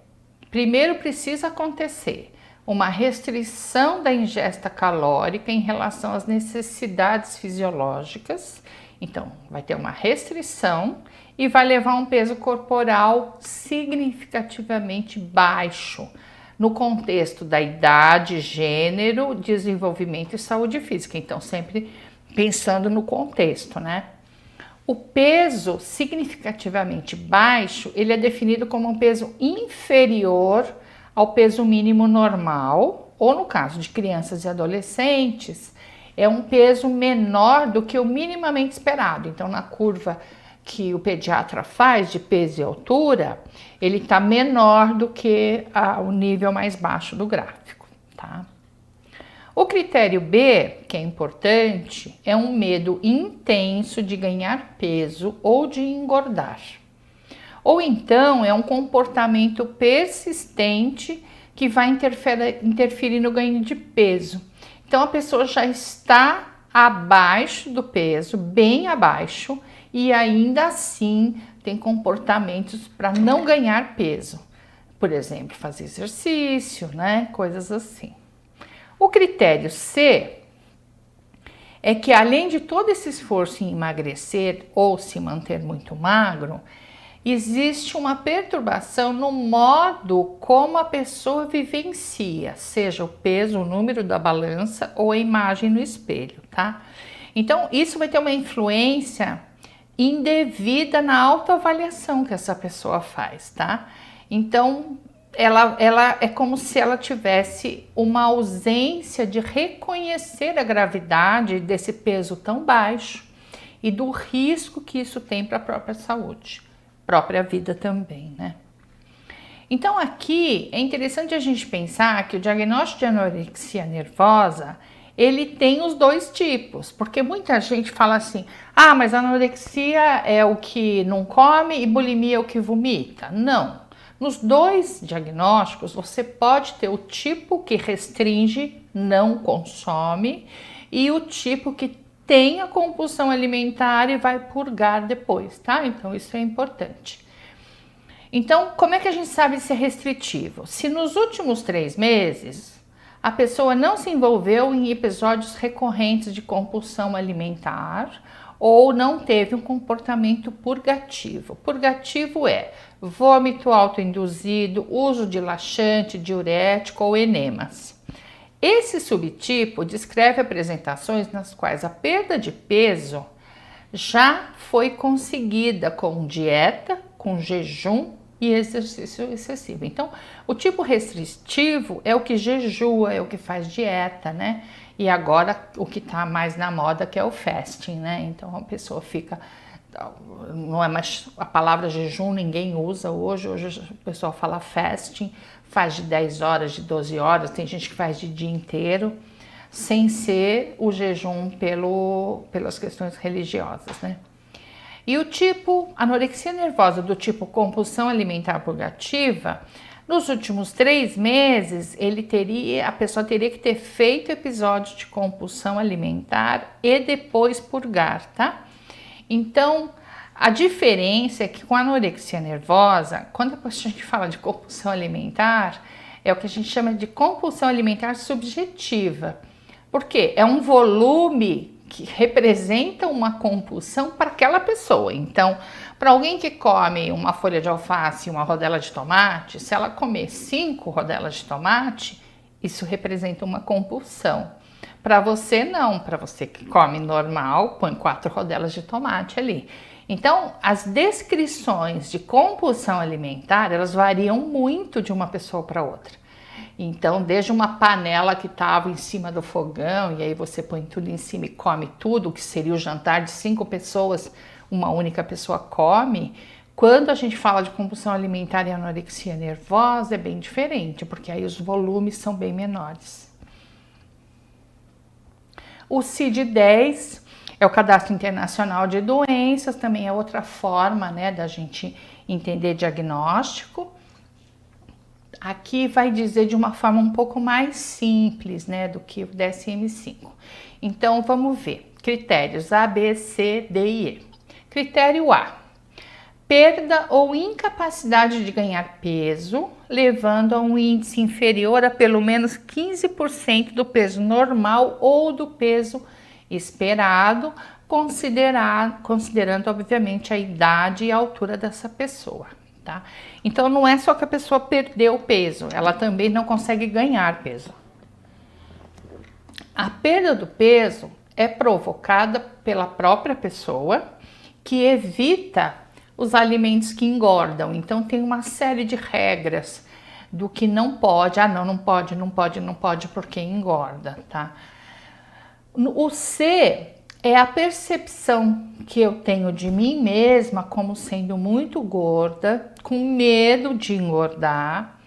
primeiro precisa acontecer uma restrição da ingesta calórica em relação às necessidades fisiológicas. Então, vai ter uma restrição e vai levar um peso corporal significativamente baixo, no contexto da idade, gênero, desenvolvimento e saúde física. Então, sempre pensando no contexto, né? O peso significativamente baixo, ele é definido como um peso inferior ao peso mínimo normal, ou no caso de crianças e adolescentes, é um peso menor do que o minimamente esperado. Então, na curva que o pediatra faz de peso e altura, ele está menor do que o nível mais baixo do gráfico, tá? O critério B, que é importante, é um medo intenso de ganhar peso ou de engordar. Ou então é um comportamento persistente que vai interferir no ganho de peso. Então a pessoa já está abaixo do peso, bem abaixo, e ainda assim tem comportamentos para não ganhar peso. Por exemplo, fazer exercício, né? Coisas assim. O critério C é que, além de todo esse esforço em emagrecer ou se manter muito magro, existe uma perturbação no modo como a pessoa vivencia, seja o peso, o número da balança ou a imagem no espelho, tá? Então, isso vai ter uma influência indevida na autoavaliação que essa pessoa faz, tá? Então, ela é como se ela tivesse uma ausência de reconhecer a gravidade desse peso tão baixo e do risco que isso tem para a própria saúde, própria vida também, né? Então aqui é interessante a gente pensar que o diagnóstico de anorexia nervosa, ele tem os dois tipos, porque muita gente fala assim, mas anorexia é o que não come e bulimia é o que vomita. Não. Nos dois diagnósticos, você pode ter o tipo que restringe, não consome, e o tipo que tem a compulsão alimentar e vai purgar depois, tá? Então, isso é importante. Então, como é que a gente sabe se é restritivo? Se nos últimos 3 meses, a pessoa não se envolveu em episódios recorrentes de compulsão alimentar ou não teve um comportamento purgativo. Purgativo é vômito autoinduzido, uso de laxante, diurético ou enemas. Esse subtipo descreve apresentações nas quais a perda de peso já foi conseguida com dieta, com jejum e exercício excessivo. Então, o tipo restritivo é o que jejua, é o que faz dieta, né? E agora o que tá mais na moda que é o fasting, né? Então a pessoa fica, não é mais a palavra jejum, ninguém usa hoje o pessoal fala fasting, faz de 10 horas, de 12 horas, tem gente que faz de dia inteiro, sem ser o jejum pelas questões religiosas, né? E o tipo anorexia nervosa do tipo compulsão alimentar purgativa, nos últimos 3 meses, a pessoa teria que ter feito episódios de compulsão alimentar e depois purgar, tá? Então, a diferença é que com a anorexia nervosa, quando a gente fala de compulsão alimentar, é o que a gente chama de compulsão alimentar subjetiva. Por quê? É um volume que representa uma compulsão para aquela pessoa. Então, para alguém que come uma folha de alface e uma rodela de tomate, se ela comer 5 rodelas de tomate, isso representa uma compulsão. Para você não, para você que come normal, põe 4 rodelas de tomate ali. Então, as descrições de compulsão alimentar, elas variam muito de uma pessoa para outra. Então, desde uma panela que estava em cima do fogão, e aí você põe tudo em cima e come tudo, que seria o jantar de 5 pessoas, uma única pessoa come. Quando a gente fala de compulsão alimentar e anorexia nervosa, é bem diferente, porque aí os volumes são bem menores. O CID-10 é o Cadastro Internacional de Doenças, também é outra forma, né, da gente entender diagnóstico. Aqui vai dizer de uma forma um pouco mais simples, né, do que o DSM-5. Então, vamos ver. Critérios A, B, C, D e E. Critério A. Perda ou incapacidade de ganhar peso, levando a um índice inferior a pelo menos 15% do peso normal ou do peso esperado, considerando, obviamente, a idade e a altura dessa pessoa. Tá? Então, não é só que a pessoa perdeu peso, ela também não consegue ganhar peso. A perda do peso é provocada pela própria pessoa, que evita os alimentos que engordam. Então, tem uma série de regras do que não pode. Ah, não pode porque engorda, tá? O C é a percepção que eu tenho de mim mesma como sendo muito gorda, com medo de engordar,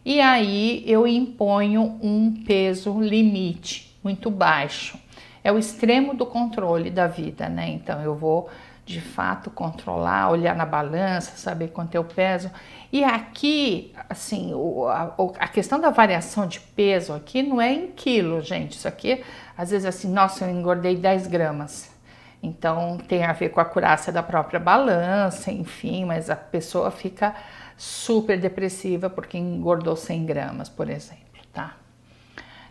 e aí eu imponho um peso limite muito baixo. É o extremo do controle da vida, né? Então eu vou de fato controlar, olhar na balança, saber quanto eu peso. E aqui, assim, a questão da variação de peso aqui não é em quilos, gente. Isso aqui, às vezes assim, nossa, eu engordei 10 gramas. Então tem a ver com a acurácia da própria balança, enfim, mas a pessoa fica super depressiva porque engordou 100 gramas, por exemplo, tá?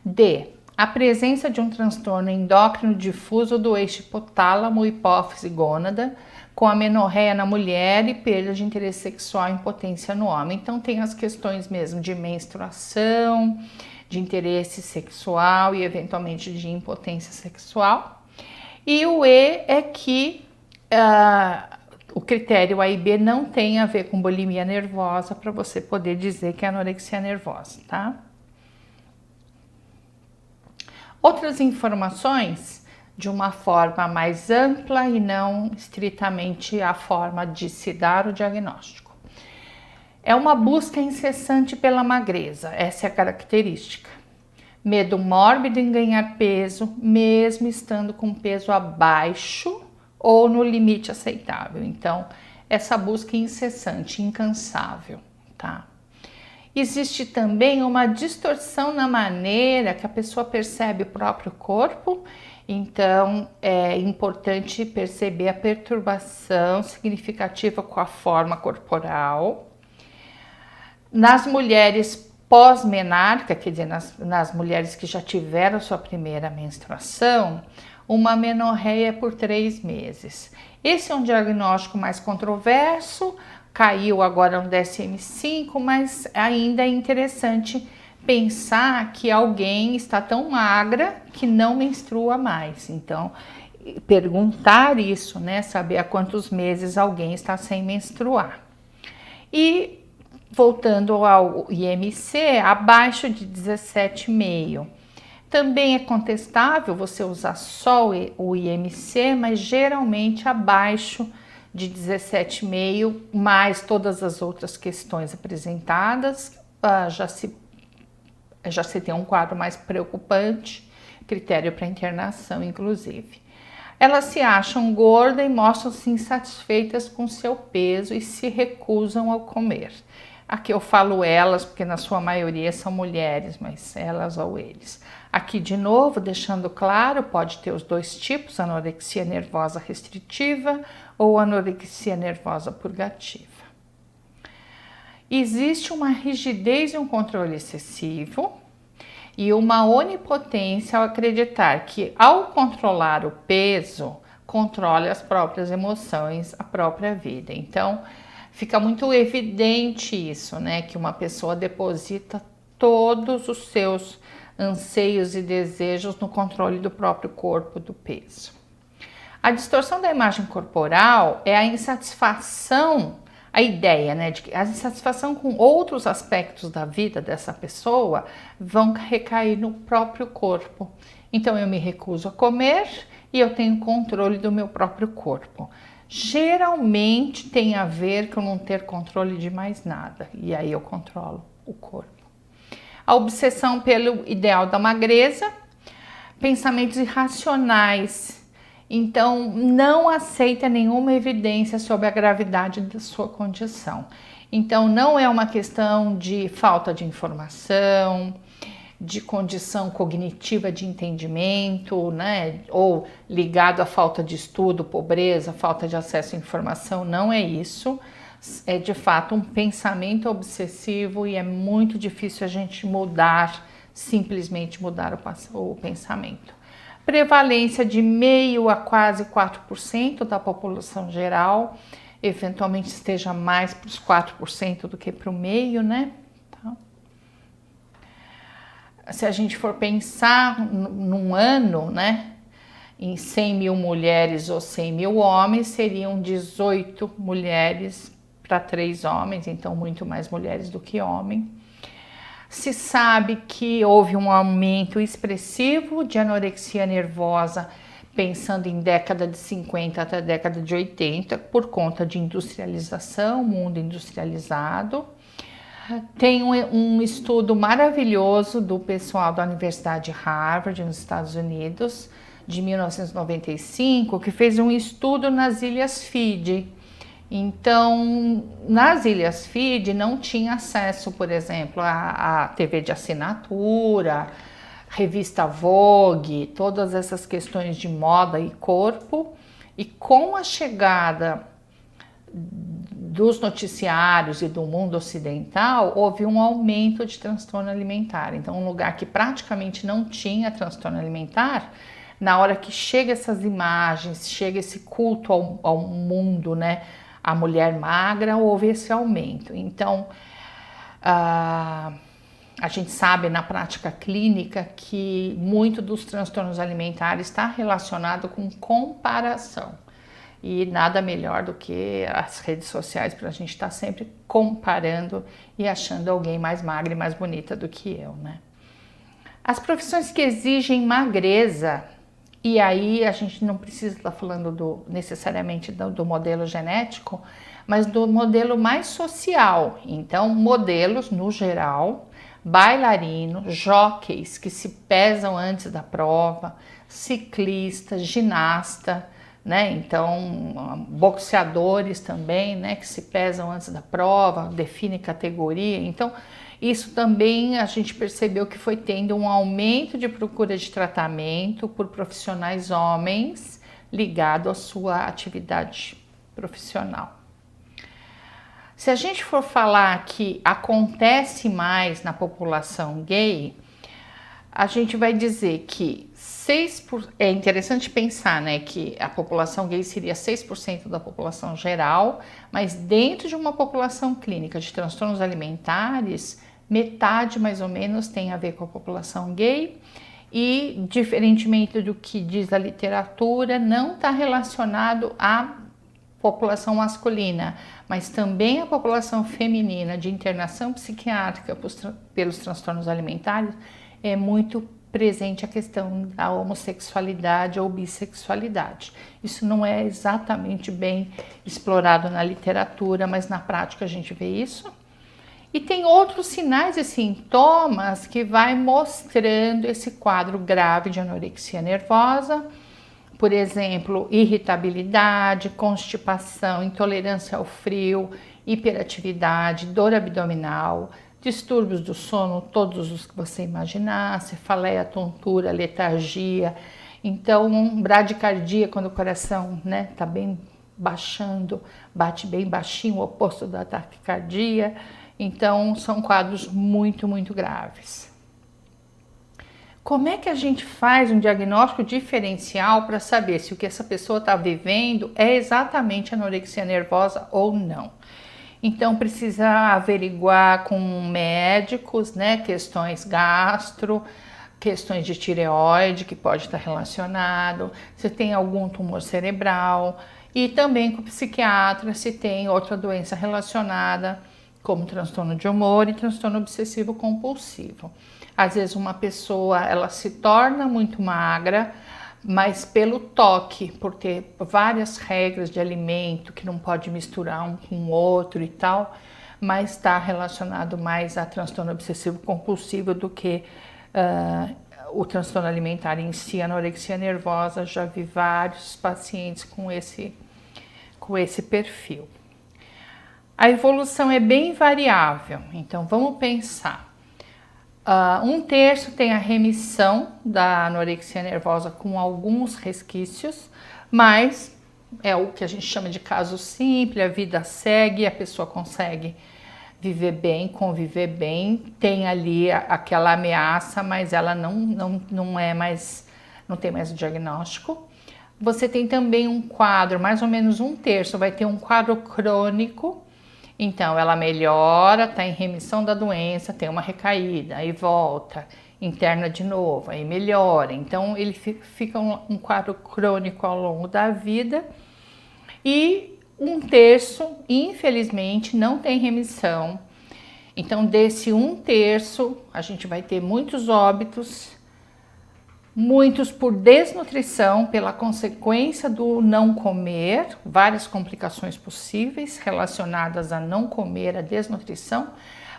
D. A presença de um transtorno endócrino difuso do eixo hipotálamo, hipófise e gônada, com amenorreia na mulher e perda de interesse sexual e impotência no homem. Então tem as questões mesmo de menstruação, de interesse sexual e eventualmente de impotência sexual. E o E é que o critério A e B não tem a ver com bulimia nervosa para você poder dizer que é anorexia nervosa, tá? Outras informações de uma forma mais ampla e não estritamente a forma de se dar o diagnóstico. É uma busca incessante pela magreza, essa é a característica. Medo mórbido em ganhar peso, mesmo estando com peso abaixo ou no limite aceitável. Então, essa busca incessante, incansável, tá? Existe também uma distorção na maneira que a pessoa percebe o próprio corpo, então é importante perceber a perturbação significativa com a forma corporal. Nas mulheres pós-menarca, quer dizer, nas mulheres que já tiveram sua primeira menstruação, uma amenorreia por 3 meses. Esse é um diagnóstico mais controverso, caiu agora no DSM-5, mas ainda é interessante pensar que alguém está tão magra que não menstrua mais. Então, perguntar isso, né? Saber há quantos meses alguém está sem menstruar. E voltando ao IMC, abaixo de 17,5. Também é contestável você usar só o IMC, mas geralmente abaixo de 17,5, mais todas as outras questões apresentadas, já se tem um quadro mais preocupante, critério para internação, inclusive. Elas se acham gordas e mostram-se insatisfeitas com seu peso e se recusam a comer. Aqui eu falo elas, porque na sua maioria são mulheres, mas elas ou eles. Aqui de novo, deixando claro, pode ter os 2 tipos, anorexia nervosa restritiva ou anorexia nervosa purgativa. Existe uma rigidez e um controle excessivo, e uma onipotência ao acreditar que, ao controlar o peso, controle as próprias emoções, a própria vida. Então, fica muito evidente isso, né? Que uma pessoa deposita todos os seus anseios e desejos no controle do próprio corpo, do peso. A distorção da imagem corporal é a insatisfação, a ideia, né, de que a insatisfação com outros aspectos da vida dessa pessoa vão recair no próprio corpo. Então eu me recuso a comer e eu tenho controle do meu próprio corpo. Geralmente tem a ver com não ter controle de mais nada, e aí eu controlo o corpo. A obsessão pelo ideal da magreza, pensamentos irracionais. Então, não aceita nenhuma evidência sobre a gravidade da sua condição. Então, não é uma questão de falta de informação, de condição cognitiva de entendimento, né? Ou ligado à falta de estudo, pobreza, falta de acesso à informação, não é isso. É de fato um pensamento obsessivo e é muito difícil a gente mudar, simplesmente mudar o pensamento. Prevalência de meio a quase 4% da população geral, eventualmente esteja mais para os 4% do que para o meio, né? Tá. Se a gente for pensar num ano, né, em 100 mil mulheres ou 100 mil homens, seriam 18 mulheres para 3 homens, então muito mais mulheres do que homens. Se sabe que houve um aumento expressivo de anorexia nervosa, pensando em década de 50 até década de 80, por conta de industrialização, mundo industrializado. Tem um estudo maravilhoso do pessoal da Universidade de Harvard, nos Estados Unidos, de 1995, que fez um estudo nas Ilhas Fiji. Então, nas Ilhas Fiji não tinha acesso, por exemplo, à TV de assinatura, revista Vogue, todas essas questões de moda e corpo. E com a chegada dos noticiários e do mundo ocidental, houve um aumento de transtorno alimentar. Então, um lugar que praticamente não tinha transtorno alimentar, na hora que chega essas imagens, chega esse culto ao mundo, né? A mulher magra, houve esse aumento. Então, a gente sabe na prática clínica que muito dos transtornos alimentares está relacionado com comparação. E nada melhor do que as redes sociais para a gente estar sempre comparando e achando alguém mais magra e mais bonita do que eu, né? As profissões que exigem magreza, e aí a gente não precisa estar falando necessariamente do modelo genético, mas do modelo mais social. Então, modelos no geral, bailarinos, jockeys que se pesam antes da prova, ciclista, ginasta, né? Então, boxeadores também, né? Que se pesam antes da prova, define categoria. Então, isso também a gente percebeu que foi tendo um aumento de procura de tratamento por profissionais homens ligado à sua atividade profissional. Se a gente for falar que acontece mais na população gay, a gente vai dizer que é interessante pensar, né, que a população gay seria 6% da população geral, mas dentro de uma população clínica de transtornos alimentares, metade mais ou menos tem a ver com a população gay e, diferentemente do que diz a literatura, não está relacionado à população masculina, mas também a população feminina de internação psiquiátrica pelos transtornos alimentares é muito presente a questão da homossexualidade ou bissexualidade. Isso não é exatamente bem explorado na literatura, mas na prática a gente vê isso. E tem outros sinais e sintomas que vai mostrando esse quadro grave de anorexia nervosa. Por exemplo, irritabilidade, constipação, intolerância ao frio, hiperatividade, dor abdominal, distúrbios do sono, todos os que você imaginar, cefaleia, tontura, letargia. Então, bradicardia, quando o coração, né, tá bem baixando, bate bem baixinho, o oposto da taquicardia. Então, são quadros muito, muito graves. Como é que a gente faz um diagnóstico diferencial para saber se o que essa pessoa está vivendo é exatamente anorexia nervosa ou não? Então precisa averiguar com médicos, né, questões gastro, questões de tireoide que pode estar relacionado, se tem algum tumor cerebral, e também com o psiquiatra se tem outra doença relacionada, como transtorno de humor e transtorno obsessivo compulsivo. Às vezes uma pessoa ela se torna muito magra, mas pelo toque, por ter várias regras de alimento que não pode misturar um com o outro e tal, mas está relacionado mais a transtorno obsessivo compulsivo do que o transtorno alimentar em si, a anorexia nervosa. Já vi vários pacientes com esse perfil. A evolução é bem variável, então vamos pensar. Um terço tem a remissão da anorexia nervosa com alguns resquícios, mas é o que a gente chama de caso simples, a vida segue, a pessoa consegue viver bem, conviver bem, tem ali aquela ameaça, mas ela não é mais, não tem mais o diagnóstico. Você tem também um quadro, mais ou menos um terço, vai ter um quadro crônico. Então, ela melhora, está em remissão da doença, tem uma recaída, aí volta, interna de novo, aí melhora. Então, ele fica um quadro crônico ao longo da vida. E um terço, infelizmente, não tem remissão. Então, desse um terço, a gente vai ter muitos óbitos, muitos por desnutrição, pela consequência do não comer, várias complicações possíveis relacionadas a não comer, a desnutrição,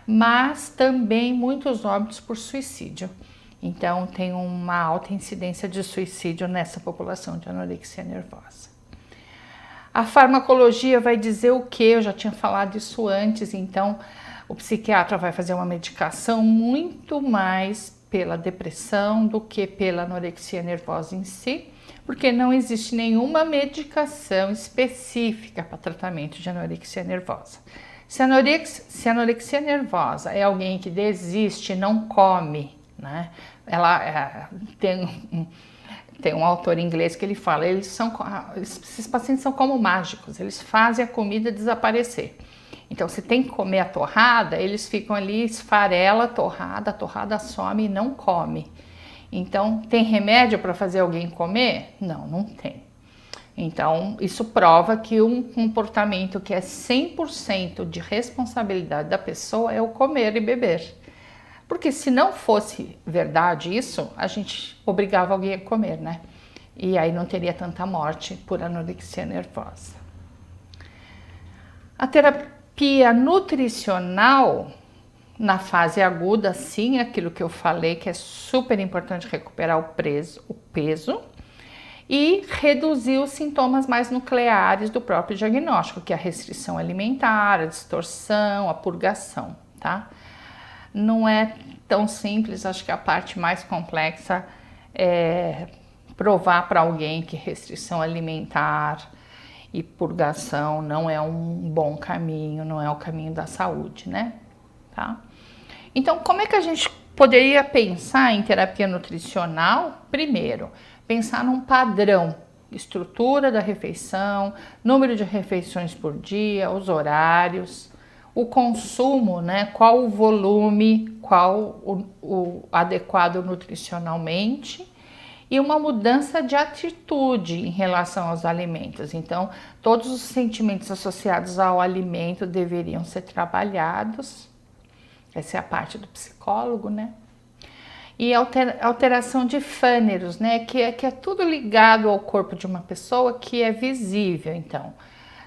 mas também muitos óbitos por suicídio. Então, tem uma alta incidência de suicídio nessa população de anorexia nervosa. A farmacologia vai dizer o que? Eu já tinha falado isso antes, então o psiquiatra vai fazer uma medicação muito mais pela depressão do que pela anorexia nervosa em si, porque não existe nenhuma medicação específica para tratamento de anorexia nervosa. Se a anorexia nervosa é alguém que desiste, não come, né? Ela tem um autor inglês que ele fala, esses pacientes são como mágicos, eles fazem a comida desaparecer. Então, se tem que comer a torrada, eles ficam ali, esfarela a torrada some e não come. Então, tem remédio para fazer alguém comer? Não, não tem. Então, isso prova que um comportamento que é 100% de responsabilidade da pessoa é o comer e beber. Porque se não fosse verdade isso, a gente obrigava alguém a comer, né? E aí não teria tanta morte por anorexia nervosa. A terapia nutricional, na fase aguda, sim, aquilo que eu falei, que é super importante recuperar o peso e reduzir os sintomas mais nucleares do próprio diagnóstico, que é a restrição alimentar, a distorção, a purgação, tá? Não é tão simples, acho que a parte mais complexa é provar para alguém que restrição alimentar e purgação não é um bom caminho, não é o caminho da saúde, né? Tá? Então, como é que a gente poderia pensar em terapia nutricional? Primeiro, pensar num padrão, estrutura da refeição, número de refeições por dia, os horários, o consumo, né? Qual o volume, qual o adequado nutricionalmente, e uma mudança de atitude em relação aos alimentos. Então, todos os sentimentos associados ao alimento deveriam ser trabalhados. Essa é a parte do psicólogo, né? E alteração de fâneros, né? Que é tudo ligado ao corpo de uma pessoa que é visível. Então,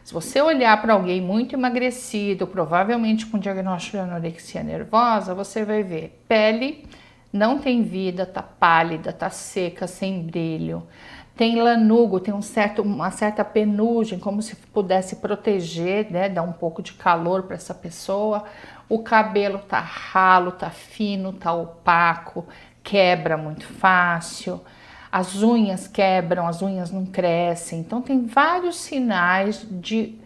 se você olhar para alguém muito emagrecido, provavelmente com diagnóstico de anorexia nervosa, você vai ver pele não tem vida, tá pálida, tá seca, sem brilho. Tem lanugo, tem uma certa penugem, como se pudesse proteger, né, dar um pouco de calor para essa pessoa. O cabelo tá ralo, tá fino, tá opaco, quebra muito fácil. As unhas quebram, as unhas não crescem. Então tem vários sinais de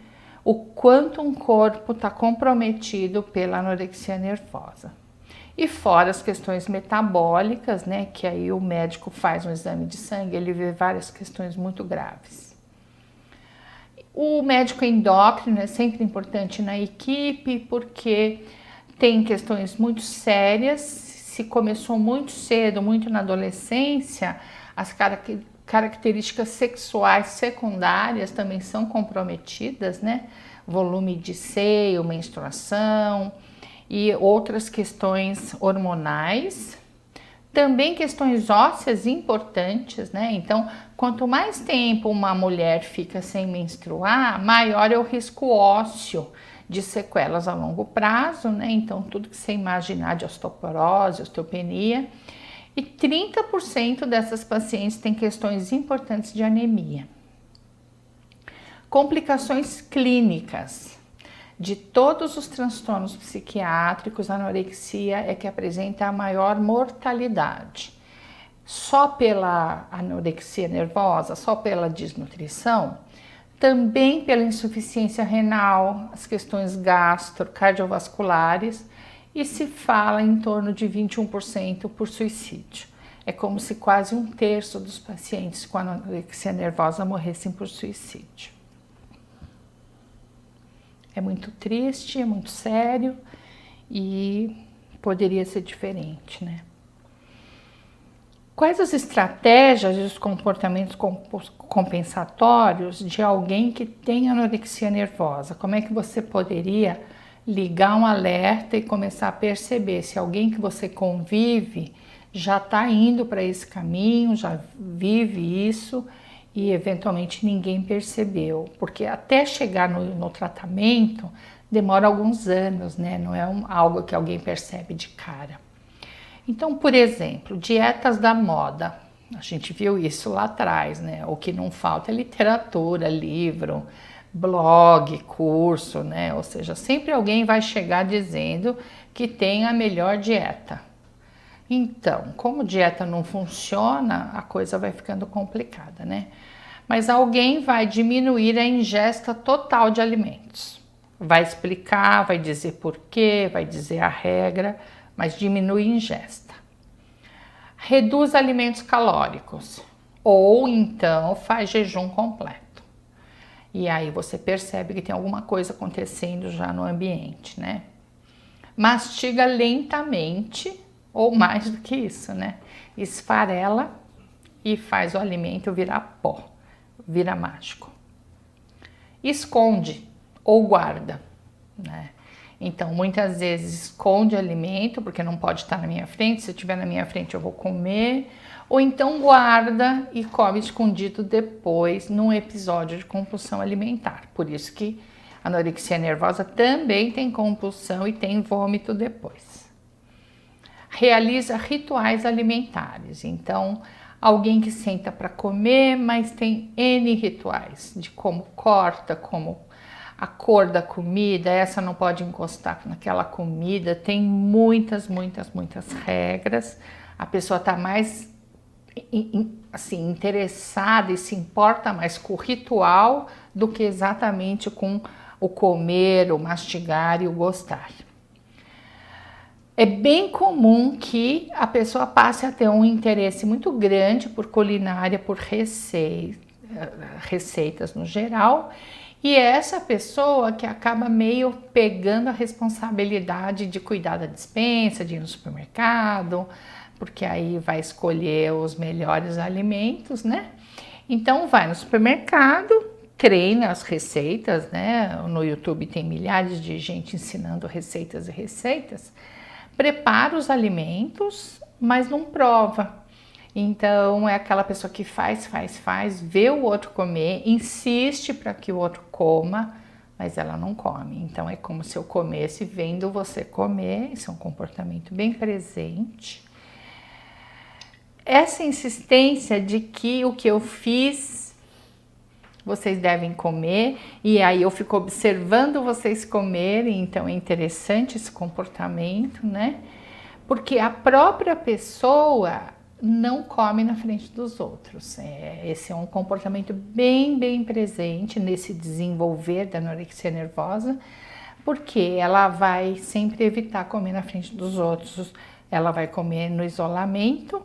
o quanto um corpo está comprometido pela anorexia nervosa. E fora as questões metabólicas, né, que aí o médico faz um exame de sangue, ele vê várias questões muito graves. O médico endócrino é sempre importante na equipe, porque tem questões muito sérias. Se começou muito cedo, muito na adolescência, as características sexuais secundárias também são comprometidas, né? Volume de seio, menstruação e outras questões hormonais. Também questões ósseas importantes, né? Então, quanto mais tempo uma mulher fica sem menstruar, maior é o risco ósseo de sequelas a longo prazo, né? Então, tudo que você imaginar de osteoporose, osteopenia. E 30% dessas pacientes têm questões importantes de anemia. Complicações clínicas. De todos os transtornos psiquiátricos, a anorexia é que apresenta a maior mortalidade. Só pela anorexia nervosa, só pela desnutrição, também pela insuficiência renal, as questões cardiovasculares, e se fala em torno de 21% por suicídio. É como se quase 1/3 dos pacientes com anorexia nervosa morressem por suicídio. É muito triste, é muito sério e poderia ser diferente, né? Quais as estratégias e os comportamentos compensatórios de alguém que tem anorexia nervosa? Como é que você poderia ligar um alerta e começar a perceber se alguém que você convive já está indo para esse caminho, já vive isso e eventualmente ninguém percebeu? Porque até chegar no tratamento demora alguns anos, né? Não é algo que alguém percebe de cara. Então, por exemplo, dietas da moda. A gente viu isso lá atrás, né? O que não falta é literatura, livro, blog, curso, né? Ou seja, sempre alguém vai chegar dizendo que tem a melhor dieta. Então, como dieta não funciona, a coisa vai ficando complicada, né? Mas alguém vai diminuir a ingesta total de alimentos. Vai explicar, vai dizer porquê, vai dizer a regra, mas diminui a ingesta. Reduz alimentos calóricos ou então faz jejum completo. E aí você percebe que tem alguma coisa acontecendo já no ambiente, né? Mastiga lentamente ou mais do que isso, né? Esfarela e faz o alimento virar pó, virar mágico. Esconde ou guarda, né? Então, muitas vezes esconde alimento, porque não pode estar na minha frente, se estiver na minha frente eu vou comer, ou então guarda e come escondido depois, num episódio de compulsão alimentar. Por isso que a anorexia nervosa também tem compulsão e tem vômito depois. Realiza rituais alimentares, então alguém que senta para comer, mas tem N rituais de como corta, como a cor da comida, essa não pode encostar naquela comida, tem muitas regras. A pessoa está mais assim, interessada e se importa mais com o ritual do que exatamente com o comer, o mastigar e o gostar. É bem comum que a pessoa passe a ter um interesse muito grande por culinária, por receitas no geral, e é essa pessoa que acaba meio pegando a responsabilidade de cuidar da despensa, de ir no supermercado, porque aí vai escolher os melhores alimentos, né? Então vai no supermercado, treina as receitas, né? No YouTube tem milhares de gente ensinando receitas e receitas. Prepara os alimentos, mas não prova. Então é aquela pessoa que faz, vê o outro comer, insiste para que o outro coma, mas ela não come. Então é como se eu comesse vendo você comer, isso é um comportamento bem presente. Essa insistência de que o que eu fiz, vocês devem comer, e aí eu fico observando vocês comerem, então é interessante esse comportamento, né? Porque a própria pessoa não come na frente dos outros. Esse é um comportamento bem presente nesse desenvolver da anorexia nervosa, porque ela vai sempre evitar comer na frente dos outros, ela vai comer no isolamento,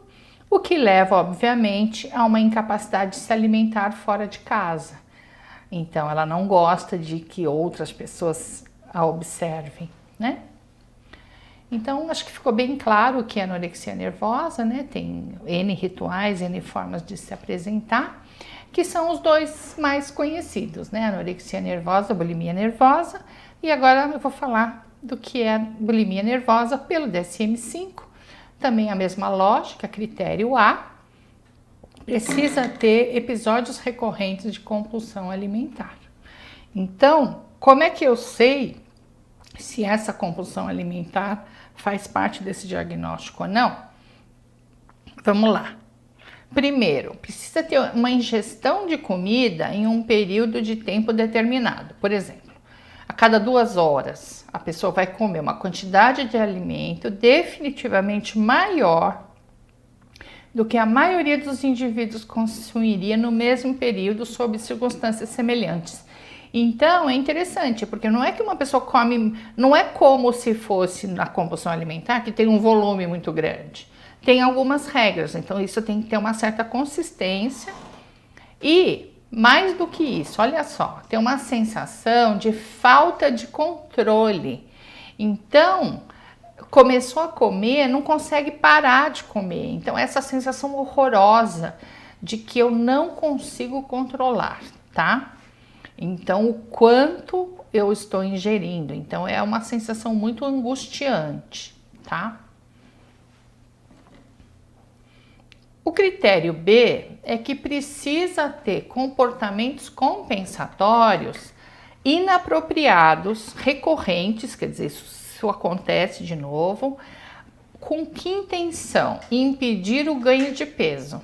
o que leva, obviamente, a uma incapacidade de se alimentar fora de casa. Então, ela não gosta de que outras pessoas a observem, né? Então, acho que ficou bem claro que a anorexia nervosa, né, tem N rituais, N formas de se apresentar, que são os dois mais conhecidos, né, anorexia nervosa, bulimia nervosa, e agora eu vou falar do que é a bulimia nervosa pelo DSM-5, também a mesma lógica, critério A, precisa ter episódios recorrentes de compulsão alimentar. Então, como é que eu sei se essa compulsão alimentar faz parte desse diagnóstico ou não? Vamos lá. Primeiro, precisa ter uma ingestão de comida em um período de tempo determinado. Por exemplo, a cada 2 horas, a pessoa vai comer uma quantidade de alimento definitivamente maior do que a maioria dos indivíduos consumiria no mesmo período sob circunstâncias semelhantes. Então, é interessante, porque não é que uma pessoa come, não é como se fosse na compulsão alimentar, que tem um volume muito grande. Tem algumas regras, então isso tem que ter uma certa consistência e, mais do que isso, olha só, tem uma sensação de falta de controle. Então, começou a comer, não consegue parar de comer. Então, essa sensação horrorosa de que eu não consigo controlar, tá? Então, o quanto eu estou ingerindo. Então, é uma sensação muito angustiante, tá? O critério B é que precisa ter comportamentos compensatórios inapropriados, recorrentes, quer dizer, isso acontece de novo, com que intenção? Impedir o ganho de peso.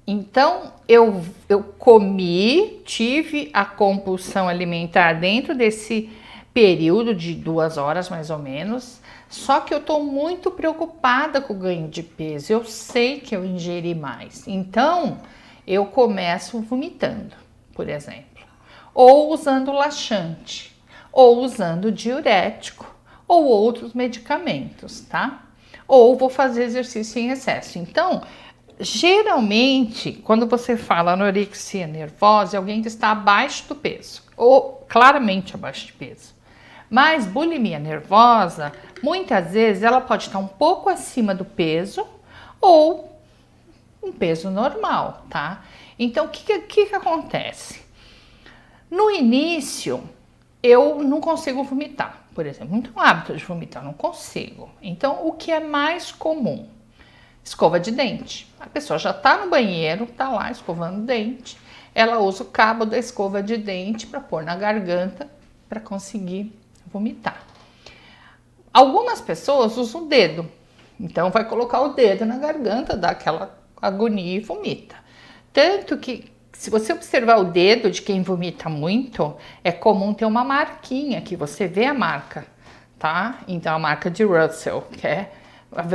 Então, eu comi, tive a compulsão alimentar dentro desse período de 2 horas, mais ou menos, só que eu tô muito preocupada com o ganho de peso, eu sei que eu ingeri mais, então eu começo vomitando, por exemplo, ou usando laxante, ou usando diurético, ou outros medicamentos, tá? Ou vou fazer exercício em excesso. Então, geralmente, quando você fala anorexia nervosa, é alguém que está abaixo do peso, ou claramente abaixo de peso. Mas bulimia nervosa, muitas vezes ela pode estar um pouco acima do peso ou um peso normal, tá? Então, o que acontece? No início, eu não consigo vomitar, por exemplo. Não tenho hábito de vomitar, não consigo. Então, o que é mais comum? Escova de dente. A pessoa já tá no banheiro, tá lá escovando o dente. Ela usa o cabo da escova de dente para pôr na garganta para conseguir vomitar. Algumas pessoas usam o dedo. Então vai colocar o dedo na garganta, dá aquela agonia e vomita. Tanto que se você observar o dedo de quem vomita muito, é comum ter uma marquinha que você vê a marca, tá? Então a marca de Russell, que é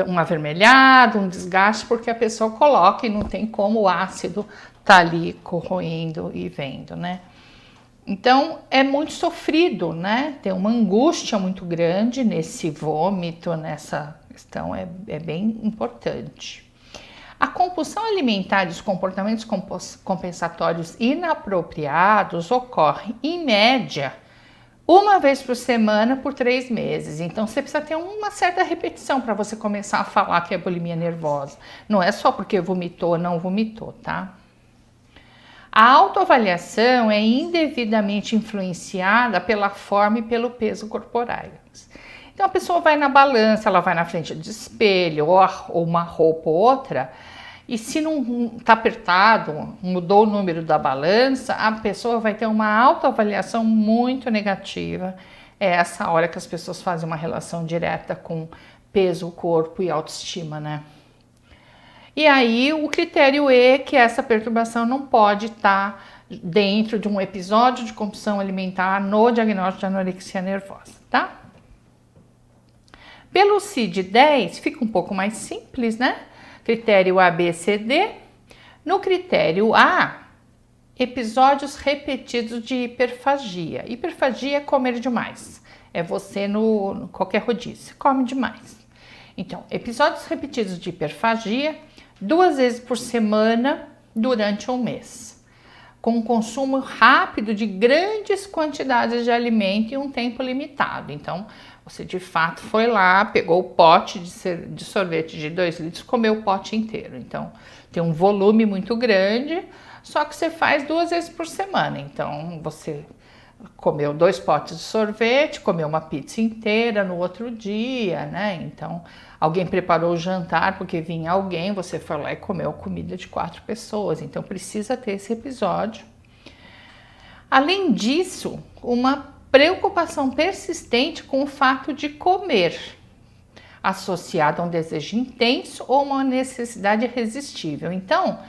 um avermelhado, um desgaste, porque a pessoa coloca e não tem como o ácido tá ali corroendo e vendo, né? Então é muito sofrido, né? Tem uma angústia muito grande nesse vômito, nessa questão, é bem importante. A compulsão alimentar e os comportamentos compensatórios inapropriados ocorrem, em média, 1 vez por semana por 3 meses. Então, você precisa ter uma certa repetição para você começar a falar que é bulimia nervosa. Não é só porque vomitou ou não vomitou, tá? A autoavaliação é indevidamente influenciada pela forma e pelo peso corporais. Então, a pessoa vai na balança, ela vai na frente do espelho, ou uma roupa ou outra, e se não está apertado, mudou o número da balança, a pessoa vai ter uma autoavaliação muito negativa. É essa hora que as pessoas fazem uma relação direta com peso, corpo e autoestima, né? E aí o critério E, que essa perturbação não pode estar dentro de um episódio de compulsão alimentar no diagnóstico de anorexia nervosa, tá? Pelo CID-10 fica um pouco mais simples, né? Critério A, B, C, D. No critério A, Episódios repetidos de hiperfagia. Hiperfagia é comer demais. É você no qualquer rodízio, come demais. Então, episódios repetidos de hiperfagia, 2 vezes por semana durante um mês, com consumo rápido de grandes quantidades de alimento em um tempo limitado. Então, você de fato foi lá, pegou o pote de sorvete de 2 litros, comeu o pote inteiro. Então, tem um volume muito grande, só que você faz 2 vezes por semana. Então, você comeu 2 potes de sorvete, comeu uma pizza inteira no outro dia, né? Então, alguém preparou o jantar porque vinha alguém, você foi lá e comeu comida de 4 pessoas. Então, precisa ter esse episódio. Além disso, uma preocupação persistente com o fato de comer, associado a um desejo intenso ou uma necessidade irresistível. Então,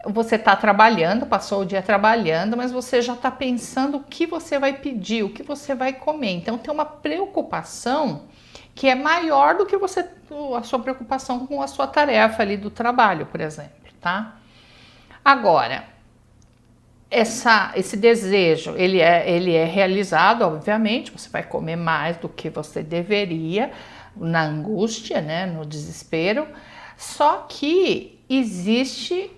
você está trabalhando, passou o dia trabalhando, mas você já está pensando o que você vai pedir, o que você vai comer. Então, tem uma preocupação que é maior do que a sua preocupação com a sua tarefa ali do trabalho, por exemplo, tá? Agora, esse desejo, ele é realizado, obviamente, você vai comer mais do que você deveria, na angústia, né, no desespero, só que existe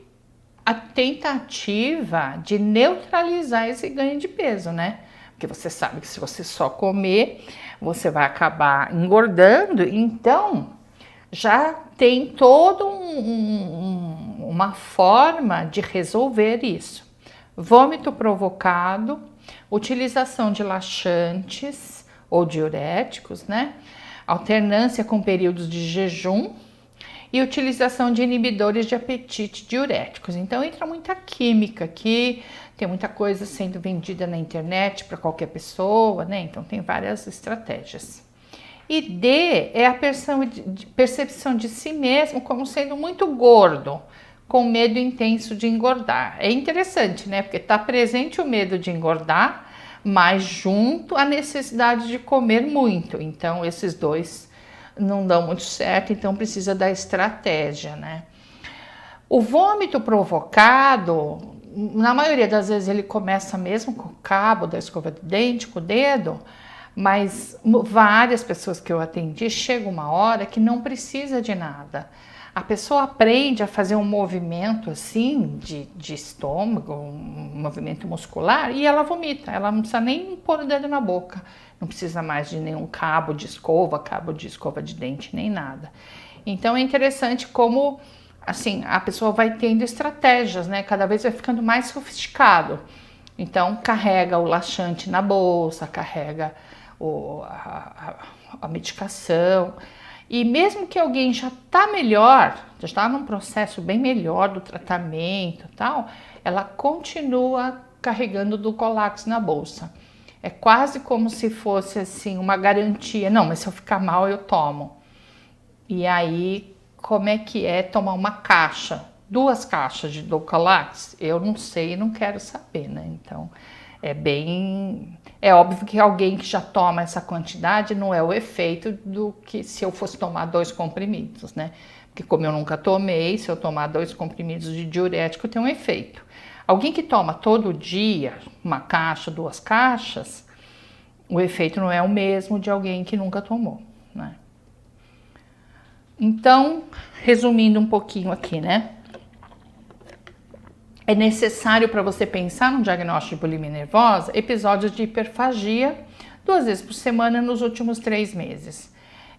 a tentativa de neutralizar esse ganho de peso, né? Porque você sabe que se você só comer, você vai acabar engordando, então já tem toda uma forma de resolver isso. Vômito provocado, utilização de laxantes ou diuréticos, né? Alternância com períodos de jejum e utilização de inibidores de apetite diuréticos. Então entra muita química aqui, tem muita coisa sendo vendida na internet para qualquer pessoa, né? Então tem várias estratégias. E D é a percepção de si mesmo como sendo muito gordo, com medo intenso de engordar. É interessante, né? Porque está presente o medo de engordar, mas junto a necessidade de comer muito. Então, esses dois não dão muito certo, então precisa da estratégia, né? O vômito provocado, na maioria das vezes ele começa mesmo com o cabo da escova de dente, com o dedo, mas várias pessoas que eu atendi, chega uma hora que não precisa de nada. A pessoa aprende a fazer um movimento assim de estômago, um movimento muscular, e ela vomita. Ela não precisa nem pôr o dedo na boca, não precisa mais de nenhum cabo de escova de dente, nem nada. Então é interessante como assim a pessoa vai tendo estratégias, né? Cada vez vai ficando mais sofisticado. Então carrega o laxante na bolsa, carrega a medicação. E mesmo que alguém já está melhor, já está num processo bem melhor do tratamento e tal, ela continua carregando do Dulcolax na bolsa. É quase como se fosse assim uma garantia. Não, mas se eu ficar mal eu tomo. E aí, como é que é tomar uma caixa, 2 caixas de Dulcolax? Eu não sei e não quero saber, né? Então, é óbvio que alguém que já toma essa quantidade não é o efeito do que se eu fosse tomar 2 comprimidos, né? Porque como eu nunca tomei, se eu tomar 2 comprimidos de diurético tem um efeito. Alguém que toma todo dia uma caixa, 2 caixas, o efeito não é o mesmo de alguém que nunca tomou, né? Então, resumindo um pouquinho aqui, né? É necessário para você pensar no diagnóstico de bulimia nervosa episódios de hiperfagia 2 vezes por semana nos últimos 3 meses.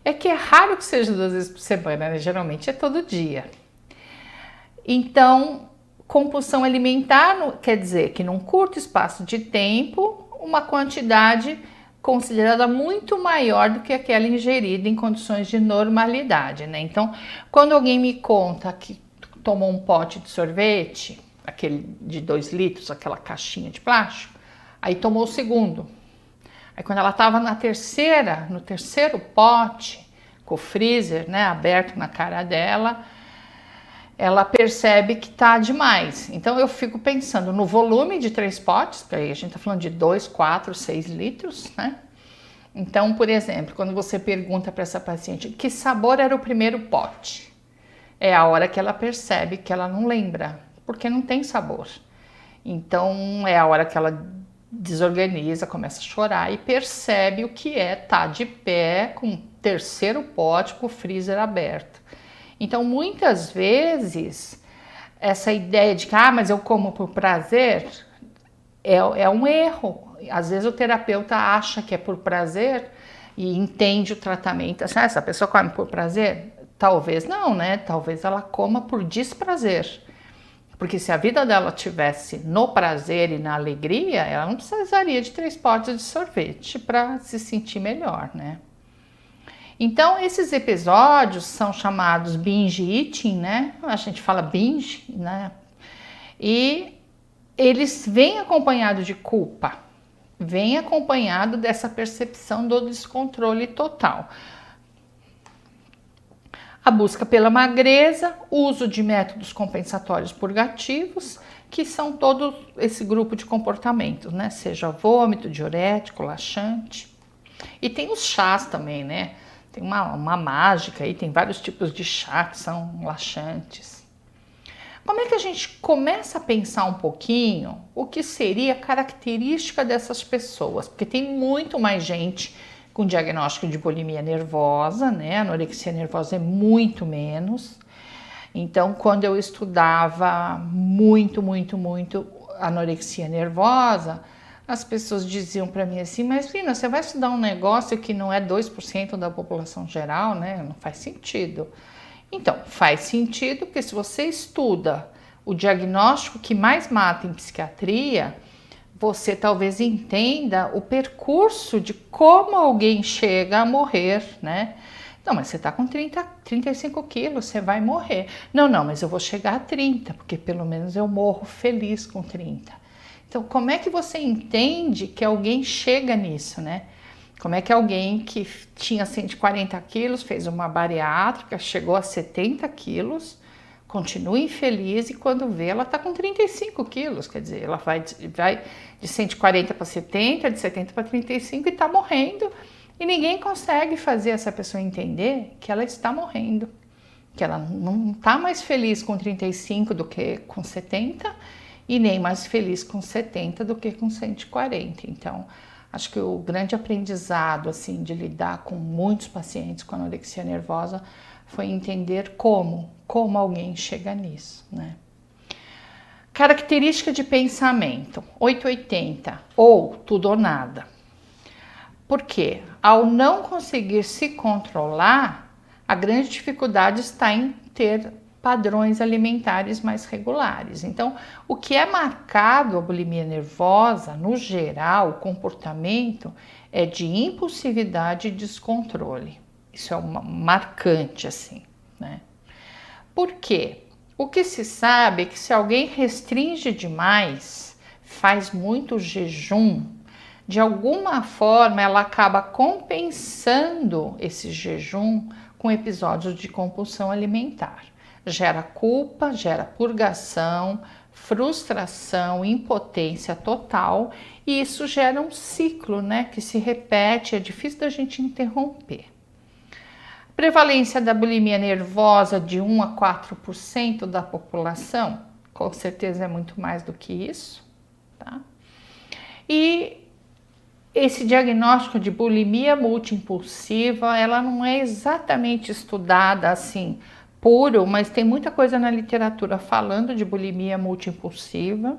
É que é raro que seja 2 vezes por semana, né? Geralmente é todo dia. Então, compulsão alimentar quer dizer que num curto espaço de tempo, uma quantidade considerada muito maior do que aquela ingerida em condições de normalidade, né? Então, quando alguém me conta que tomou um pote de sorvete, aquele de 2 litros, aquela caixinha de plástico, aí tomou o segundo. Aí quando ela estava no terceiro pote, com o freezer, né, aberto na cara dela, ela percebe que tá demais. Então eu fico pensando no volume de 3 potes, porque aí a gente tá falando de 2, 4, 6 litros, né? Então, por exemplo, quando você pergunta para essa paciente que sabor era o primeiro pote, é a hora que ela percebe que ela não lembra, porque não tem sabor. Então é a hora que ela desorganiza, começa a chorar e percebe o que é estar de pé com o terceiro pote com o freezer aberto. Então muitas vezes essa ideia de que mas eu como por prazer é um erro. Às vezes o terapeuta acha que é por prazer e entende o tratamento. Assim, essa pessoa come por prazer? Talvez não, né? Talvez ela coma por desprazer. Porque se a vida dela tivesse no prazer e na alegria, ela não precisaria de 3 potes de sorvete para se sentir melhor, né? Então, esses episódios são chamados binge eating, né? A gente fala binge, né? E eles vêm acompanhados de culpa, vêm acompanhado dessa percepção do descontrole total. A busca pela magreza, uso de métodos compensatórios purgativos, que são todo esse grupo de comportamentos, né? Seja vômito, diurético, laxante. E tem os chás também, né? Tem uma mágica aí, tem vários tipos de chá que são laxantes. Como é que a gente começa a pensar um pouquinho o que seria característica dessas pessoas? Porque tem muito mais gente com diagnóstico de bulimia nervosa, né? A anorexia nervosa é muito menos. Então, quando eu estudava muito anorexia nervosa, as pessoas diziam para mim assim, mas Lina, você vai estudar um negócio que não é 2% da população geral, né? Não faz sentido. Então, faz sentido porque se você estuda o diagnóstico que mais mata em psiquiatria, você talvez entenda o percurso de como alguém chega a morrer, né? Não, mas você tá com 35 quilos, você vai morrer. Não, mas eu vou chegar a 30, porque pelo menos eu morro feliz com 30. Então, como é que você entende que alguém chega nisso, né? Como é que alguém que tinha 140 quilos, fez uma bariátrica, chegou a 70 quilos, continua infeliz e quando vê ela está com 35 quilos, quer dizer, ela vai de 140 para 70, de 70 para 35 e está morrendo e ninguém consegue fazer essa pessoa entender que ela está morrendo, que ela não está mais feliz com 35 do que com 70 e nem mais feliz com 70 do que com 140. Então, acho que o grande aprendizado assim de lidar com muitos pacientes com anorexia nervosa foi entender como alguém chega nisso, né? Característica de pensamento, 880, ou tudo ou nada. Porque ao não conseguir se controlar, a grande dificuldade está em ter padrões alimentares mais regulares. Então, o que é marcado a bulimia nervosa, no geral, o comportamento é de impulsividade e descontrole. Isso é marcante, assim, né? Por quê? O que se sabe é que se alguém restringe demais, faz muito jejum, de alguma forma ela acaba compensando esse jejum com episódios de compulsão alimentar. Gera culpa, gera purgação, frustração, impotência total e isso gera um ciclo, né, que se repete, é difícil da gente interromper. Prevalência da bulimia nervosa de 1 a 4% da população, com certeza é muito mais do que isso, tá? E esse diagnóstico de bulimia multiimpulsiva, ela não é exatamente estudada assim, puro, mas tem muita coisa na literatura falando de bulimia multiimpulsiva.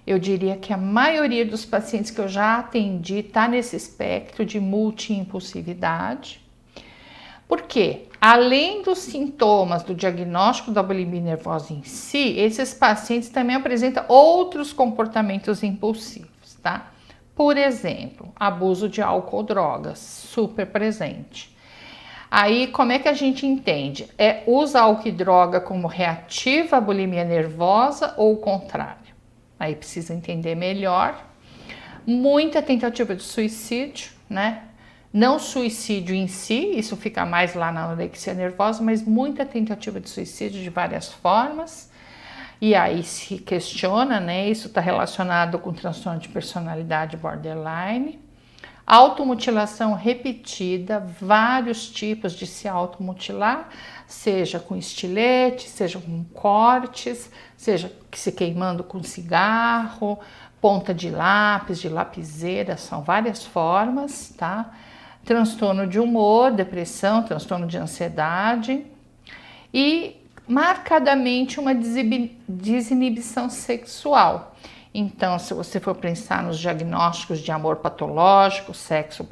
Eu diria que a maioria dos pacientes que eu já atendi está nesse espectro de multiimpulsividade. Por quê? Além dos sintomas do diagnóstico da bulimia nervosa em si, esses pacientes também apresentam outros comportamentos impulsivos, tá? Por exemplo, abuso de álcool ou drogas, super presente. Aí, como é que a gente entende? Usa álcool e droga como reativa à bulimia nervosa ou o contrário? Aí precisa entender melhor. Muita tentativa de suicídio, né? Não suicídio em si, isso fica mais lá na anorexia nervosa, mas muita tentativa de suicídio de várias formas. E aí se questiona, né? Isso está relacionado com transtorno de personalidade borderline. Automutilação repetida, vários tipos de se automutilar, seja com estilete, seja com cortes, seja se queimando com cigarro, ponta de lápis, de lapiseira, são várias formas, tá? Transtorno de humor, depressão, transtorno de ansiedade e marcadamente uma desinibição sexual. Então, se você for pensar nos diagnósticos de amor patológico, sexo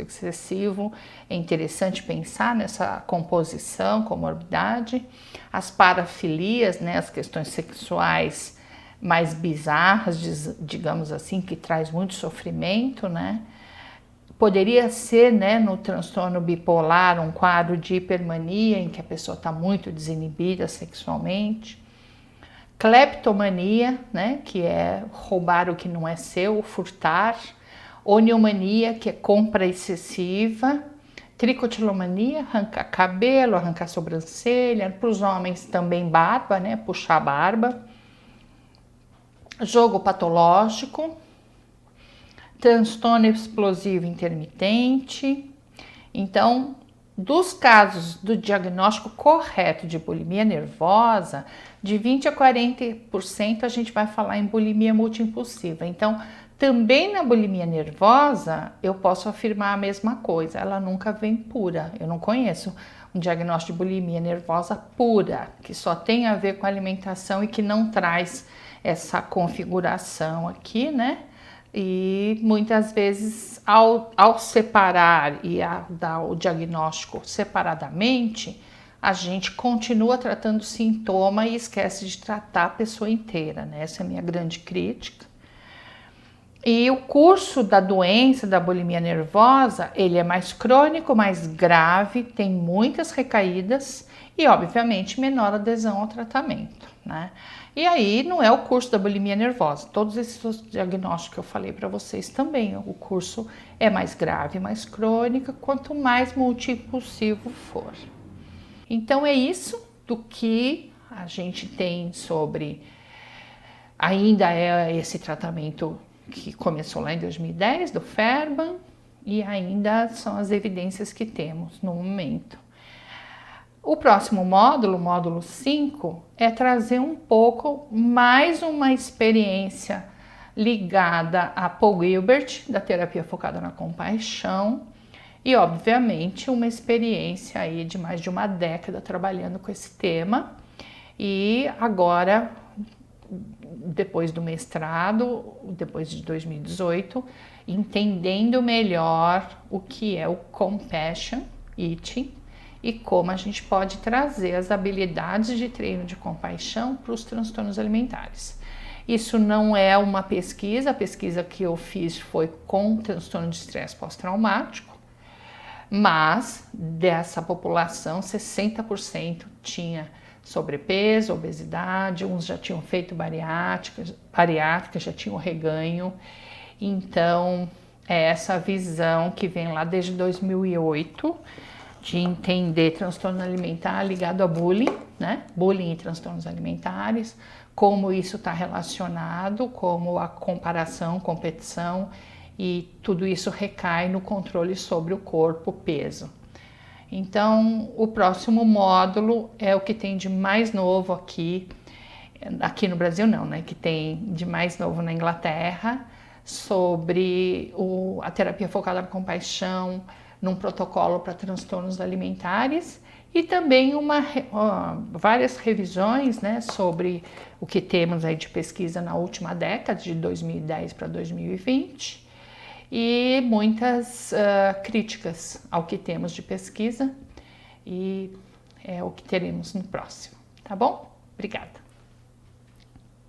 excessivo, é interessante pensar nessa composição, comorbidade. As parafilias, né, as questões sexuais mais bizarras, digamos assim, que traz muito sofrimento, né? Poderia ser, né, no transtorno bipolar, um quadro de hipermania, em que a pessoa está muito desinibida sexualmente. Cleptomania, né, que é roubar o que não é seu, furtar. Oniomania, que é compra excessiva. Tricotilomania, arrancar cabelo, arrancar sobrancelha. Para os homens também barba, né, puxar a barba. Jogo patológico. Transtorno explosivo intermitente. Então, dos casos do diagnóstico correto de bulimia nervosa, de 20 a 40% a gente vai falar em bulimia multiimpulsiva. Então, também na bulimia nervosa, eu posso afirmar a mesma coisa, ela nunca vem pura. Eu não conheço um diagnóstico de bulimia nervosa pura, que só tem a ver com alimentação e que não traz essa configuração aqui, né? E muitas vezes, ao separar e dar o diagnóstico separadamente, a gente continua tratando o sintoma e esquece de tratar a pessoa inteira, né? Essa é a minha grande crítica. E o curso da doença da bulimia nervosa, ele é mais crônico, mais grave, tem muitas recaídas e, obviamente, menor adesão ao tratamento, né? E aí não é o curso da bulimia nervosa, todos esses diagnósticos que eu falei para vocês também, o curso é mais grave, mais crônica, quanto mais multiimpulsivo for. Então é isso do que a gente tem sobre, ainda é esse tratamento que começou lá em 2010, do Fairbairn, e ainda são as evidências que temos no momento. O próximo módulo, módulo 5, é trazer um pouco mais uma experiência ligada a Paul Gilbert, da terapia focada na compaixão, e obviamente uma experiência aí de mais de uma década trabalhando com esse tema. E agora, depois do mestrado, depois de 2018, entendendo melhor o que é o Compassion Eating e como a gente pode trazer as habilidades de treino de compaixão para os transtornos alimentares. Isso não é uma pesquisa, a pesquisa que eu fiz foi com transtorno de estresse pós-traumático, mas dessa população, 60% tinha sobrepeso, obesidade, uns já tinham feito bariátrica, já tinham reganho. Então, é essa visão que vem lá desde 2008, de entender transtorno alimentar ligado a bullying, né? Bullying e transtornos alimentares, como isso está relacionado, como a comparação, competição e tudo isso recai no controle sobre o corpo, peso. Então, o próximo módulo é o que tem de mais novo aqui no Brasil não, né? Que tem de mais novo na Inglaterra, sobre a terapia focada na compaixão, num protocolo para transtornos alimentares e também várias revisões, né, sobre o que temos aí de pesquisa na última década, de 2010 para 2020, e muitas críticas ao que temos de pesquisa, e é o que teremos no próximo, tá bom? Obrigada!